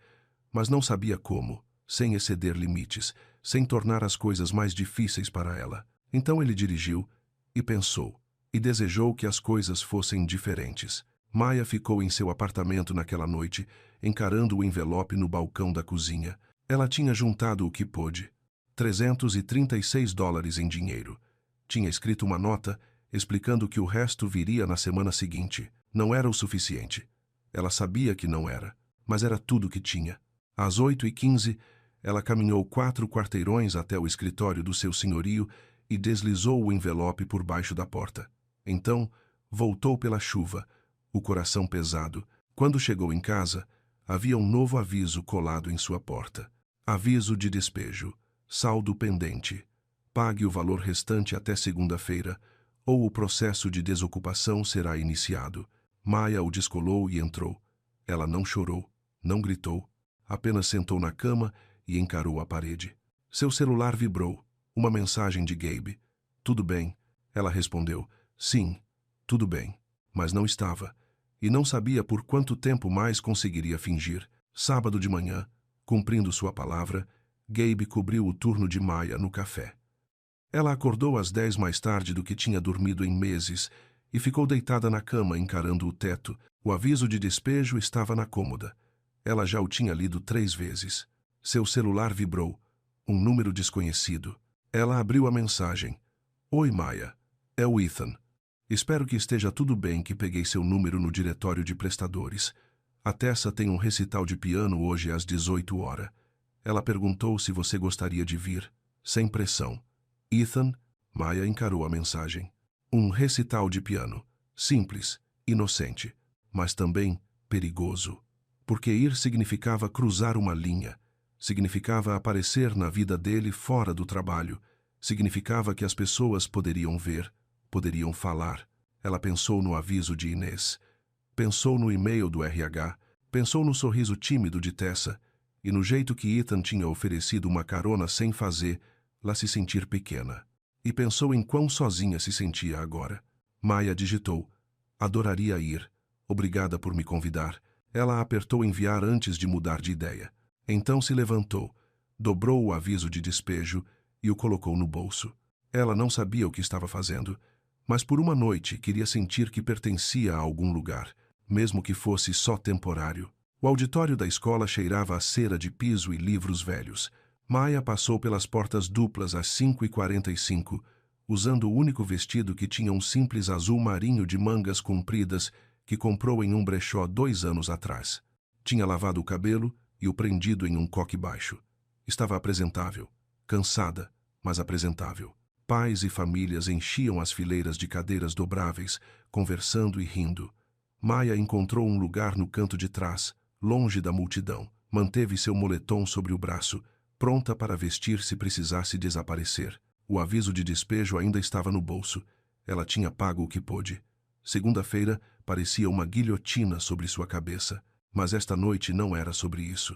mas não sabia como, sem exceder limites, sem tornar as coisas mais difíceis para ela. Então ele dirigiu e pensou, e desejou que as coisas fossem diferentes. Maya ficou em seu apartamento naquela noite, encarando o envelope no balcão da cozinha. Ela tinha juntado o que pôde. $336 em dinheiro. Tinha escrito uma nota explicando que o resto viria na semana seguinte. Não era o suficiente. Ela sabia que não era, mas era tudo que tinha. Às 8h15, ela caminhou 4 quarteirões até o escritório do seu senhorio e deslizou o envelope por baixo da porta. Então, voltou pela chuva, o coração pesado. Quando chegou em casa, havia um novo aviso colado em sua porta. Aviso de despejo. Saldo pendente. Pague o valor restante até segunda-feira, ou o processo de desocupação será iniciado. Maya o descolou e entrou. Ela não chorou, não gritou, apenas sentou na cama e encarou a parede. Seu celular vibrou. Uma mensagem de Gabe. Tudo bem? Ela respondeu. Sim, tudo bem. Mas não estava. E não sabia por quanto tempo mais conseguiria fingir. Sábado de manhã, cumprindo sua palavra, Gabe cobriu o turno de Maya no café. Ela acordou às 10 mais tarde do que tinha dormido em meses e ficou deitada na cama encarando o teto. O aviso de despejo estava na cômoda. Ela já o tinha lido 3 vezes. Seu celular vibrou. Um número desconhecido. Ela abriu a mensagem. Oi, Maya. É o Ethan. Espero que esteja tudo bem que peguei seu número no diretório de prestadores. A Tessa tem um recital de piano hoje às 18 horas. Ela perguntou se você gostaria de vir. Sem pressão. Ethan, Maya encarou a mensagem. Um recital de piano. Simples, inocente, mas também perigoso. Porque ir significava cruzar uma linha. Significava aparecer na vida dele fora do trabalho. Significava que as pessoas poderiam ver, poderiam falar. Ela pensou no aviso de Inês. Pensou no e-mail do RH. Pensou no sorriso tímido de Tessa. E no jeito que Ethan tinha oferecido uma carona sem fazê-la se sentir pequena. E pensou em quão sozinha se sentia agora. Maya digitou. Adoraria ir. Obrigada por me convidar. Ela apertou enviar antes de mudar de ideia. Então se levantou, dobrou o aviso de despejo e o colocou no bolso. Ela não sabia o que estava fazendo, mas por uma noite queria sentir que pertencia a algum lugar, mesmo que fosse só temporário. O auditório da escola cheirava a cera de piso e livros velhos. Maya passou pelas portas duplas às 5h45, usando o único vestido que tinha um simples azul marinho de mangas compridas que comprou em um brechó 2 anos atrás. Tinha lavado o cabelo e o prendido em um coque baixo. Estava apresentável, cansada, mas apresentável. Pais e famílias enchiam as fileiras de cadeiras dobráveis, conversando e rindo. Maya encontrou um lugar no canto de trás, longe da multidão. Manteve seu moletom sobre o braço, pronta para vestir se precisasse desaparecer. O aviso de despejo ainda estava no bolso. Ela tinha pago o que pôde. Segunda-feira parecia uma guilhotina sobre sua cabeça. Mas esta noite não era sobre isso.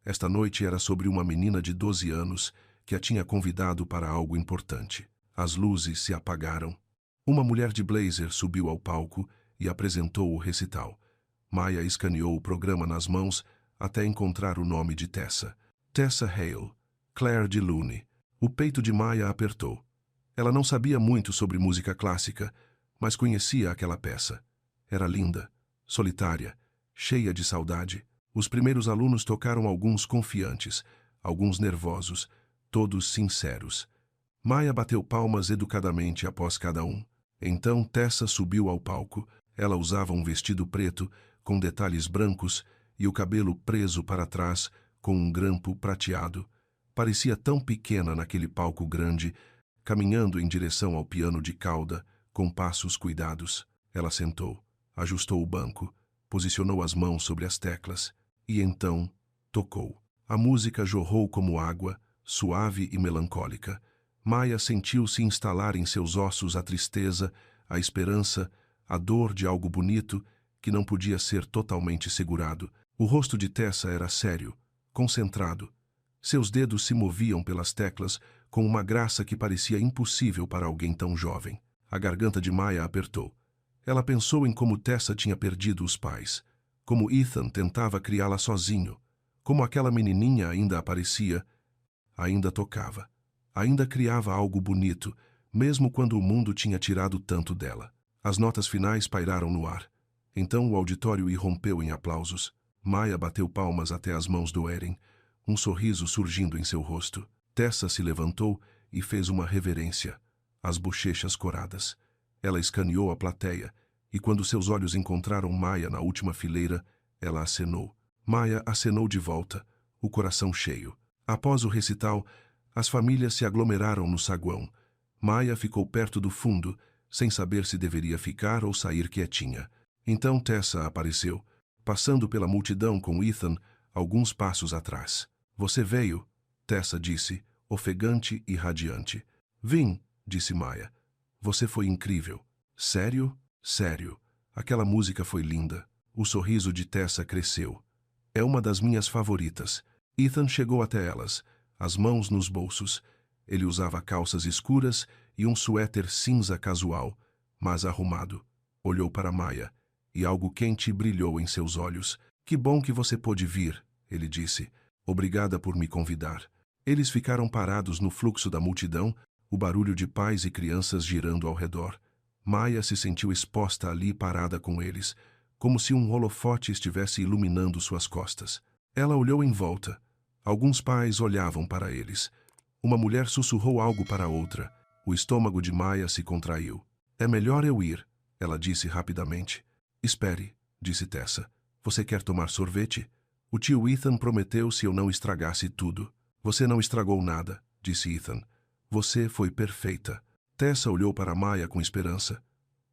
Esta noite era sobre uma menina de 12 anos que a tinha convidado para algo importante. As luzes se apagaram. Uma mulher de blazer subiu ao palco e apresentou o recital. Maya escaneou o programa nas mãos até encontrar o nome de Tessa. Tessa Hale, Claire de Lune. O peito de Maya apertou. Ela não sabia muito sobre música clássica, mas conhecia aquela peça. Era linda, solitária, cheia de saudade. Os primeiros alunos tocaram alguns confiantes, alguns nervosos, todos sinceros. Maya bateu palmas educadamente após cada um. Então Tessa subiu ao palco. Ela usava um vestido preto, com detalhes brancos, e o cabelo preso para trás, com um grampo prateado. Parecia tão pequena naquele palco grande, caminhando em direção ao piano de cauda, com passos cuidados. Ela sentou, ajustou o banco, posicionou as mãos sobre as teclas e então tocou. A música jorrou como água, suave e melancólica. Maya sentiu-se instalar em seus ossos a tristeza, a esperança, a dor de algo bonito que não podia ser totalmente segurado. O rosto de Tessa era sério, concentrado. Seus dedos se moviam pelas teclas com uma graça que parecia impossível para alguém tão jovem. A garganta de Maya apertou. Ela pensou em como Tessa tinha perdido os pais, como Ethan tentava criá-la sozinho, como aquela menininha ainda aparecia, ainda tocava, ainda criava algo bonito, mesmo quando o mundo tinha tirado tanto dela. As notas finais pairaram no ar. Então o auditório irrompeu em aplausos. Maya bateu palmas até as mãos doerem, um sorriso surgindo em seu rosto. Tessa se levantou e fez uma reverência, as bochechas coradas. Ela escaneou a plateia, e quando seus olhos encontraram Maya na última fileira, ela acenou. Maya acenou de volta, o coração cheio. Após o recital, as famílias se aglomeraram no saguão. Maya ficou perto do fundo, sem saber se deveria ficar ou sair quietinha. Então Tessa apareceu, passando pela multidão com Ethan alguns passos atrás. Você veio? Tessa disse, ofegante e radiante. Vim, disse Maya. Você foi incrível. Sério? Sério. Aquela música foi linda. O sorriso de Tessa cresceu. É uma das minhas favoritas. Ethan chegou até elas, as mãos nos bolsos. Ele usava calças escuras e um suéter cinza casual, mas arrumado. Olhou para Maya, e algo quente brilhou em seus olhos. Que bom que você pôde vir, ele disse. Obrigada por me convidar. Eles ficaram parados no fluxo da multidão, o barulho de pais e crianças girando ao redor. Maya se sentiu exposta ali parada com eles, como se um holofote estivesse iluminando suas costas. Ela olhou em volta. Alguns pais olhavam para eles. Uma mulher sussurrou algo para outra. O estômago de Maya se contraiu. É melhor eu ir, ela disse rapidamente. Espere, disse Tessa. Você quer tomar sorvete? O tio Ethan prometeu se eu não estragasse tudo. Você não estragou nada, disse Ethan. Você foi perfeita. Tessa olhou para Maya com esperança.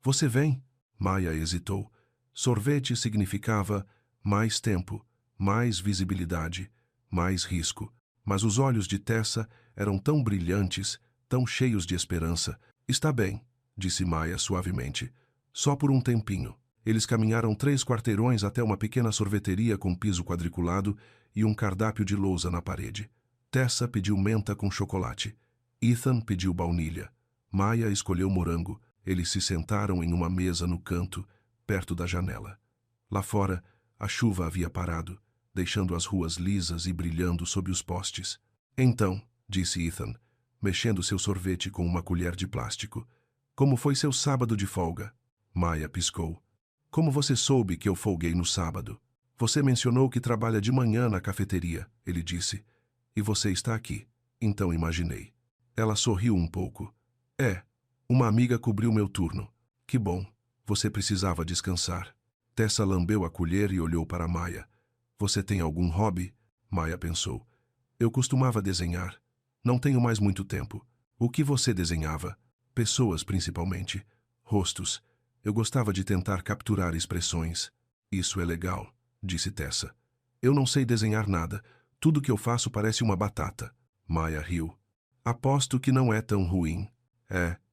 Você vem? Maya hesitou. Sorvete significava mais tempo, mais visibilidade, mais risco. Mas os olhos de Tessa eram tão brilhantes, tão cheios de esperança. Está bem, disse Maya suavemente. Só por um tempinho. Eles caminharam 3 quarteirões até uma pequena sorveteria com piso quadriculado e um cardápio de lousa na parede. Tessa pediu menta com chocolate. Ethan pediu baunilha. Maya escolheu morango. Eles se sentaram em uma mesa no canto, perto da janela. Lá fora, a chuva havia parado, deixando as ruas lisas e brilhando sob os postes. Então, disse Ethan, mexendo seu sorvete com uma colher de plástico. Como foi seu sábado de folga? Maya piscou. Como você soube que eu folguei no sábado? Você mencionou que trabalha de manhã na cafeteria, ele disse. E você está aqui. Então imaginei. Ela sorriu um pouco. Uma amiga cobriu meu turno. Que bom. Você precisava descansar. Tessa lambeu a colher e olhou para Maya. Você tem algum hobby? Maya pensou. Eu costumava desenhar. Não tenho mais muito tempo. O que você desenhava? Pessoas, principalmente. Rostos. Eu gostava de tentar capturar expressões. Isso é legal, disse Tessa. Eu não sei desenhar nada. Tudo que eu faço parece uma batata. Maya riu. Aposto que não é tão ruim.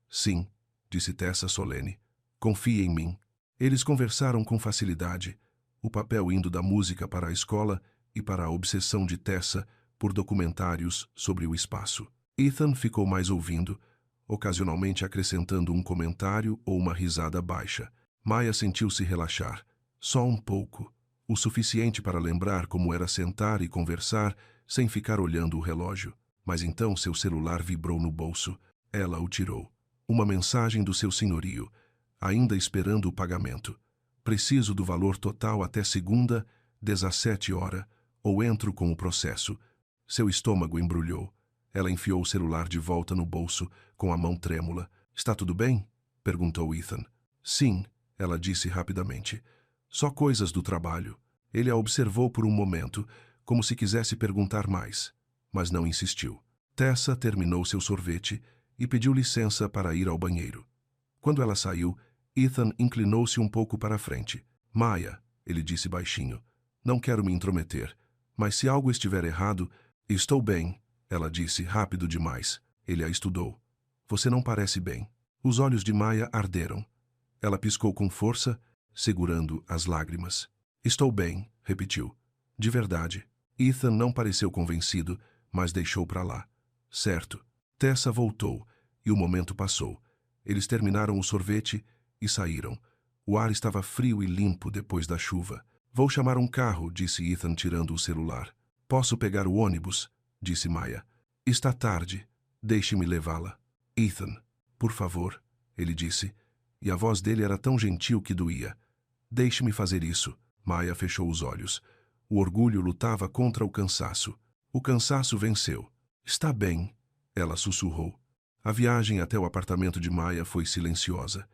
Sim, disse Tessa solene. Confie em mim. Eles conversaram com facilidade, o papel indo da música para a escola e para a obsessão de Tessa por documentários sobre o espaço. Ethan ficou mais ouvindo, ocasionalmente acrescentando um comentário ou uma risada baixa. Maya sentiu-se relaxar. Só um pouco. O suficiente para lembrar como era sentar e conversar sem ficar olhando o relógio. Mas então seu celular vibrou no bolso. Ela o tirou. Uma mensagem do seu senhorio, ainda esperando o pagamento. Preciso do valor total até segunda, 17 horas, ou entro com o processo. Seu estômago embrulhou. Ela enfiou o celular de volta no bolso, com a mão trêmula. Está tudo bem? Perguntou Ethan. Sim, ela disse rapidamente. Só coisas do trabalho. Ele a observou por um momento, como se quisesse perguntar mais, mas não insistiu. Tessa terminou seu sorvete e pediu licença para ir ao banheiro. Quando ela saiu, Ethan inclinou-se um pouco para a frente. Maya, ele disse baixinho, não quero me intrometer, mas se algo estiver errado, estou bem, ela disse rápido demais. Ele a estudou. Você não parece bem. Os olhos de Maya arderam. Ela piscou com força, segurando as lágrimas. Estou bem, repetiu. De verdade. Ethan não pareceu convencido, mas deixou para lá. Certo. Tessa voltou, e o momento passou. Eles terminaram o sorvete e saíram. O ar estava frio e limpo depois da chuva. Vou chamar um carro, disse Ethan tirando o celular. Posso pegar o ônibus? Disse Maya. Está tarde. Deixe-me levá-la. Ethan, por favor, ele disse, e a voz dele era tão gentil que doía. Deixe-me fazer isso. Maya fechou os olhos. O orgulho lutava contra o cansaço. O cansaço venceu. Está bem, ela sussurrou. A viagem até o apartamento de Maya foi silenciosa.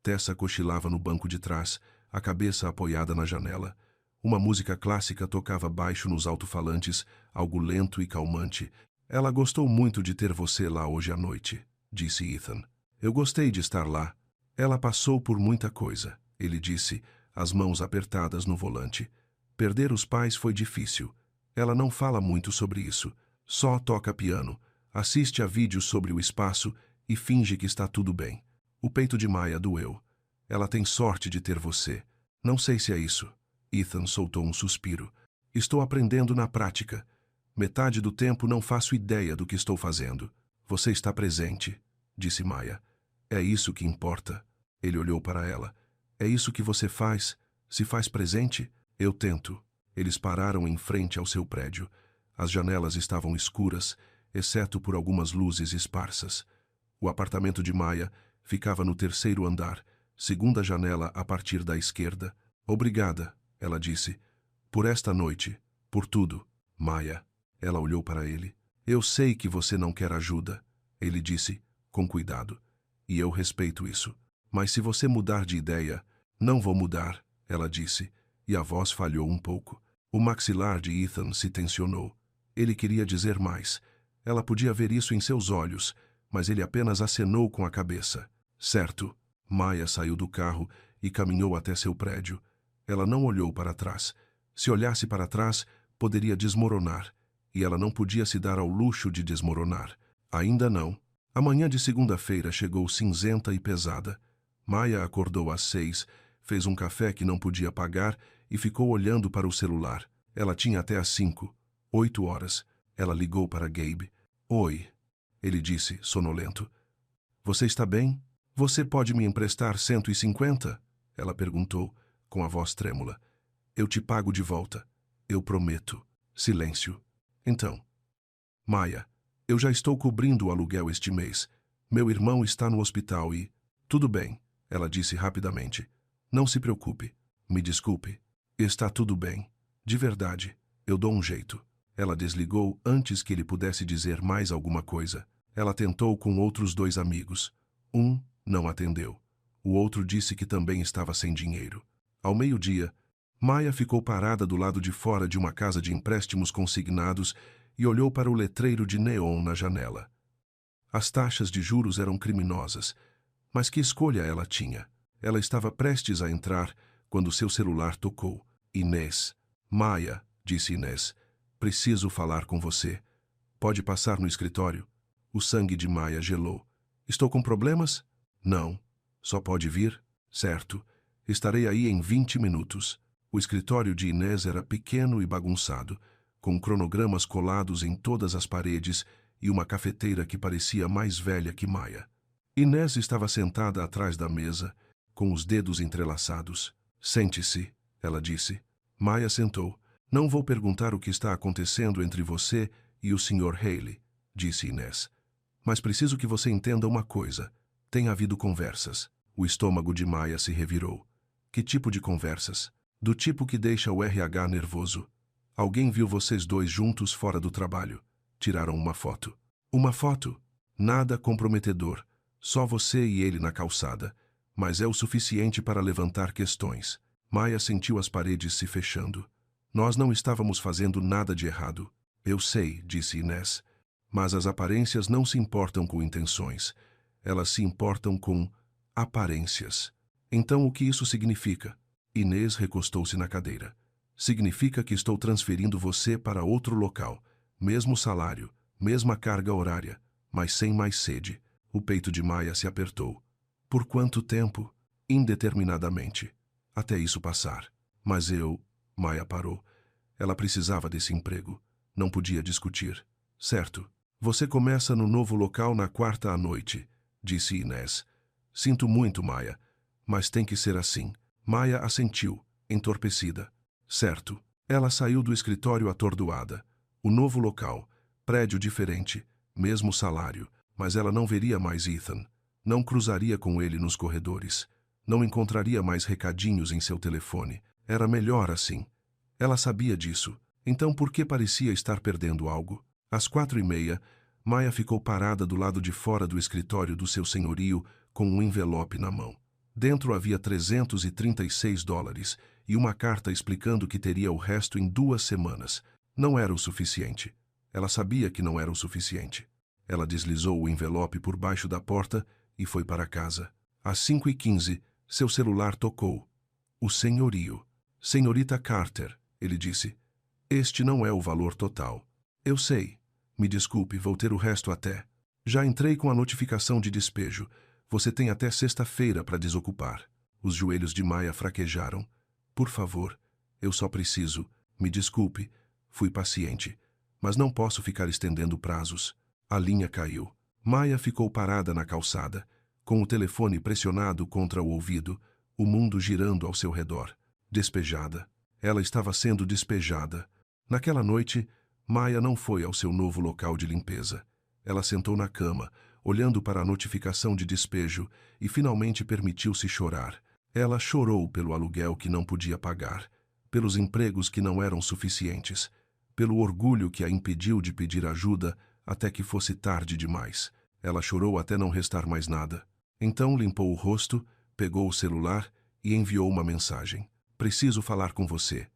Tessa cochilava no banco de trás, a cabeça apoiada na janela. Uma música clássica tocava baixo nos alto-falantes, algo lento e calmante. Ela gostou muito de ter você lá hoje à noite, disse Ethan. Eu gostei de estar lá. Ela passou por muita coisa, ele disse, as mãos apertadas no volante. Perder os pais foi difícil. Ela não fala muito sobre isso. Só toca piano, assiste a vídeos sobre o espaço e finge que está tudo bem. O peito de Maya doeu. Ela tem sorte de ter você. Não sei se é isso. Ethan soltou um suspiro. Estou aprendendo na prática. Metade do tempo não faço ideia do que estou fazendo. Você está presente, disse Maya. É isso que importa. Ele olhou para ela. É isso que você faz? Se faz presente? Eu tento. Eles pararam em frente ao seu prédio. As janelas estavam escuras, exceto por algumas luzes esparsas. O apartamento de Maia ficava no terceiro andar, segunda janela a partir da esquerda. Obrigada, ela disse, por esta noite, por tudo, Maia. Ela olhou para ele. Eu sei que você não quer ajuda, ele disse, com cuidado. E eu respeito isso. Mas se você mudar de ideia, não vou mudar, ela disse, e a voz falhou um pouco. O maxilar de Ethan se tensionou. Ele queria dizer mais. Ela podia ver isso em seus olhos, mas ele apenas acenou com a cabeça. Certo. Maia saiu do carro e caminhou até seu prédio. Ela não olhou para trás. Se olhasse para trás, poderia desmoronar. E ela não podia se dar ao luxo de desmoronar. Ainda não. A manhã de segunda-feira chegou cinzenta e pesada. Maia acordou às 6, fez um café que não podia pagar e ficou olhando para o celular. Ela tinha até às 5, 8 horas. Ela ligou para Gabe. Oi, ele disse, sonolento. Você está bem? Você pode me emprestar 150? Ela perguntou, com a voz trêmula. Eu te pago de volta. Eu prometo. Silêncio. Então. Maia, eu já estou cobrindo o aluguel este mês. Meu irmão está no hospital e... Tudo bem, ela disse rapidamente. Não se preocupe. Me desculpe. Está tudo bem. De verdade. Eu dou um jeito. Ela desligou antes que ele pudesse dizer mais alguma coisa. Ela tentou com outros 2 amigos. Um não atendeu. O outro disse que também estava sem dinheiro. Ao meio-dia, Maia ficou parada do lado de fora de uma casa de empréstimos consignados e olhou para o letreiro de neon na janela. As taxas de juros eram criminosas, mas que escolha ela tinha? Ela estava prestes a entrar quando seu celular tocou. Inês. Maia, disse Inês. Preciso falar com você. Pode passar no escritório? O sangue de Maia gelou. Estou com problemas? Não. Só pode vir? Certo. Estarei aí em 20 minutos. O escritório de Inês era pequeno e bagunçado, com cronogramas colados em todas as paredes e uma cafeteira que parecia mais velha que Maia. Inês estava sentada atrás da mesa, com os dedos entrelaçados. Sente-se, ela disse. Maia sentou. Não vou perguntar o que está acontecendo entre você e o Sr. Haley, disse Inês. Mas preciso que você entenda uma coisa. Tem havido conversas. O estômago de Maia se revirou. Que tipo de conversas? Do tipo que deixa o RH nervoso. Alguém viu vocês 2 juntos fora do trabalho. Tiraram uma foto. Uma foto? Nada comprometedor. Só você e ele na calçada. Mas é o suficiente para levantar questões. Maia sentiu as paredes se fechando. Nós não estávamos fazendo nada de errado. Eu sei, disse Inês. Mas as aparências não se importam com intenções. Elas se importam com aparências. Então o que isso significa? Inês recostou-se na cadeira. Significa que estou transferindo você para outro local. Mesmo salário, mesma carga horária, mas sem mais sede. O peito de Maia se apertou. Por quanto tempo? Indeterminadamente. Até isso passar. Mas eu... Maia parou. Ela precisava desse emprego. Não podia discutir. Certo. Você começa no novo local na 4ª à noite, disse Inês. Sinto muito, Maia, mas tem que ser assim. Maia assentiu, entorpecida. Certo. Ela saiu do escritório atordoada. O novo local, prédio diferente, mesmo salário, mas ela não veria mais Ethan. Não cruzaria com ele nos corredores. Não encontraria mais recadinhos em seu telefone. Era melhor assim. Ela sabia disso. Então por que parecia estar perdendo algo? Às 4h30, Maia ficou parada do lado de fora do escritório do seu senhorio com um envelope na mão. Dentro havia $336 e uma carta explicando que teria o resto em 2 semanas. Não era o suficiente. Ela sabia que não era o suficiente. Ela deslizou o envelope por baixo da porta e foi para casa. Às 5h15, seu celular tocou. O senhorio. Senhorita Carter, ele disse. Este não é o valor total. Eu sei. Me desculpe, vou ter o resto até. Já entrei com a notificação de despejo. Você tem até sexta-feira para desocupar. Os joelhos de Maia fraquejaram. Por favor, eu só preciso. Me desculpe. Fui paciente. Mas não posso ficar estendendo prazos. A linha caiu. Maia ficou parada na calçada, com o telefone pressionado contra o ouvido, o mundo girando ao seu redor. Despejada. Ela estava sendo despejada. Naquela noite, Maia não foi ao seu novo local de limpeza. Ela sentou na cama, olhando para a notificação de despejo, e finalmente permitiu-se chorar. Ela chorou pelo aluguel que não podia pagar, pelos empregos que não eram suficientes, pelo orgulho que a impediu de pedir ajuda até que fosse tarde demais. Ela chorou até não restar mais nada. Então limpou o rosto, pegou o celular e enviou uma mensagem. Preciso falar com você.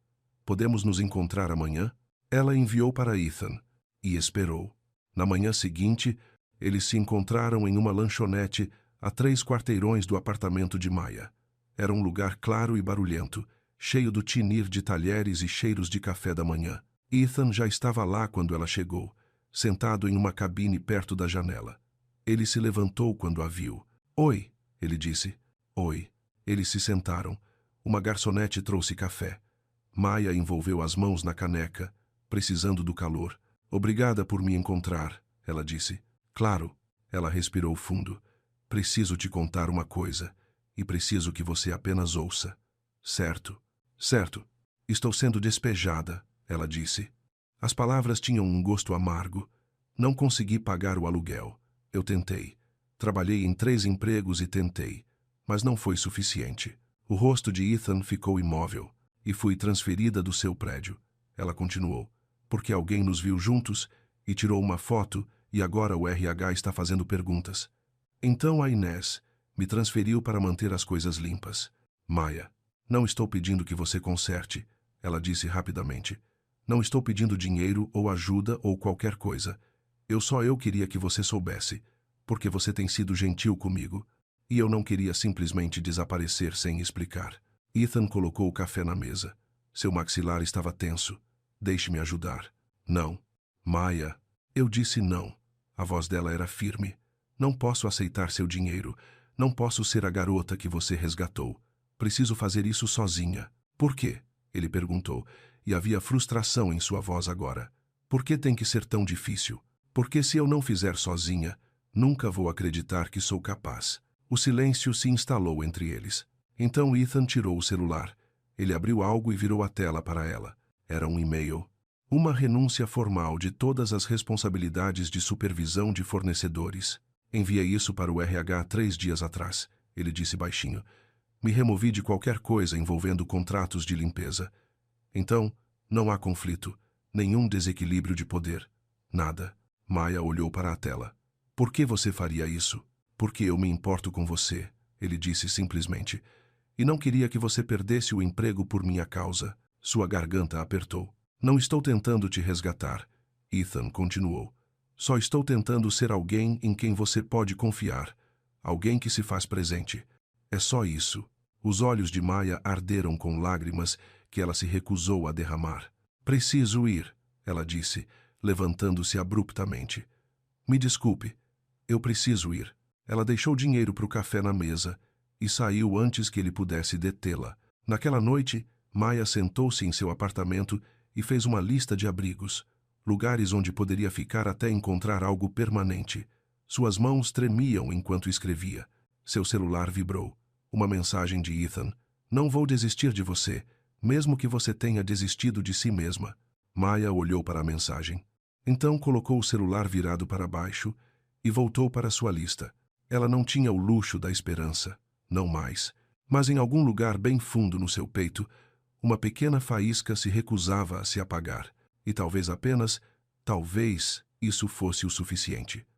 Podemos nos encontrar amanhã? Ela enviou para Ethan e esperou. Na manhã seguinte, eles se encontraram em uma lanchonete a 3 quarteirões do apartamento de Maya. Era um lugar claro e barulhento, cheio do tinir de talheres e cheiros de café da manhã. Ethan já estava lá quando ela chegou, sentado em uma cabine perto da janela. Ele se levantou quando a viu. Oi, ele disse. Oi. Eles se sentaram. Uma garçonete trouxe café. Maya envolveu as mãos na caneca, precisando do calor. Obrigada por me encontrar, ela disse. Claro, ela respirou fundo. Preciso te contar uma coisa, e preciso que você apenas ouça. Certo. Certo. Estou sendo despejada, ela disse. As palavras tinham um gosto amargo. Não consegui pagar o aluguel. Eu tentei. Trabalhei em 3 empregos e tentei, mas não foi suficiente. O rosto de Ethan ficou imóvel. E fui transferida do seu prédio. Ela continuou. Porque alguém nos viu juntos e tirou uma foto e agora o RH está fazendo perguntas. Então a Inés me transferiu para manter as coisas limpas. Maya, não estou pedindo que você conserte, ela disse rapidamente. Não estou pedindo dinheiro ou ajuda ou qualquer coisa. Eu queria que você soubesse, porque você tem sido gentil comigo, e eu não queria simplesmente desaparecer sem explicar. Ethan colocou o café na mesa. Seu maxilar estava tenso. Deixe-me ajudar. Não. Maya. Eu disse não. A voz dela era firme. Não posso aceitar seu dinheiro. Não posso ser a garota que você resgatou. Preciso fazer isso sozinha. Por quê? Ele perguntou, e havia frustração em sua voz agora. Por que tem que ser tão difícil? Porque se eu não fizer sozinha, nunca vou acreditar que sou capaz. O silêncio se instalou entre eles. Então Ethan tirou o celular. Ele abriu algo e virou a tela para ela. Era um e-mail. Uma renúncia formal de todas as responsabilidades de supervisão de fornecedores. Enviei isso para o RH 3 dias atrás, ele disse baixinho. Me removi de qualquer coisa envolvendo contratos de limpeza. Então, não há conflito, nenhum desequilíbrio de poder. Nada. Maya olhou para a tela. Por que você faria isso? Porque eu me importo com você, ele disse simplesmente. E não queria que você perdesse o emprego por minha causa. Sua garganta apertou. Não estou tentando te resgatar. Ethan continuou. Só estou tentando ser alguém em quem você pode confiar. Alguém que se faz presente. É só isso. Os olhos de Maya arderam com lágrimas que ela se recusou a derramar. Preciso ir, ela disse, levantando-se abruptamente. Me desculpe. Eu preciso ir. Ela deixou dinheiro para o café na mesa e saiu antes que ele pudesse detê-la. Naquela noite, Maya sentou-se em seu apartamento e fez uma lista de abrigos, lugares onde poderia ficar até encontrar algo permanente. Suas mãos tremiam enquanto escrevia. Seu celular vibrou. Uma mensagem de Ethan. Não vou desistir de você, mesmo que você tenha desistido de si mesma. Maya olhou para a mensagem. Então colocou o celular virado para baixo e voltou para sua lista. Ela não tinha o luxo da esperança. Não mais. Mas em algum lugar bem fundo no seu peito, uma pequena faísca se recusava a se apagar. E talvez apenas, talvez, isso fosse o suficiente.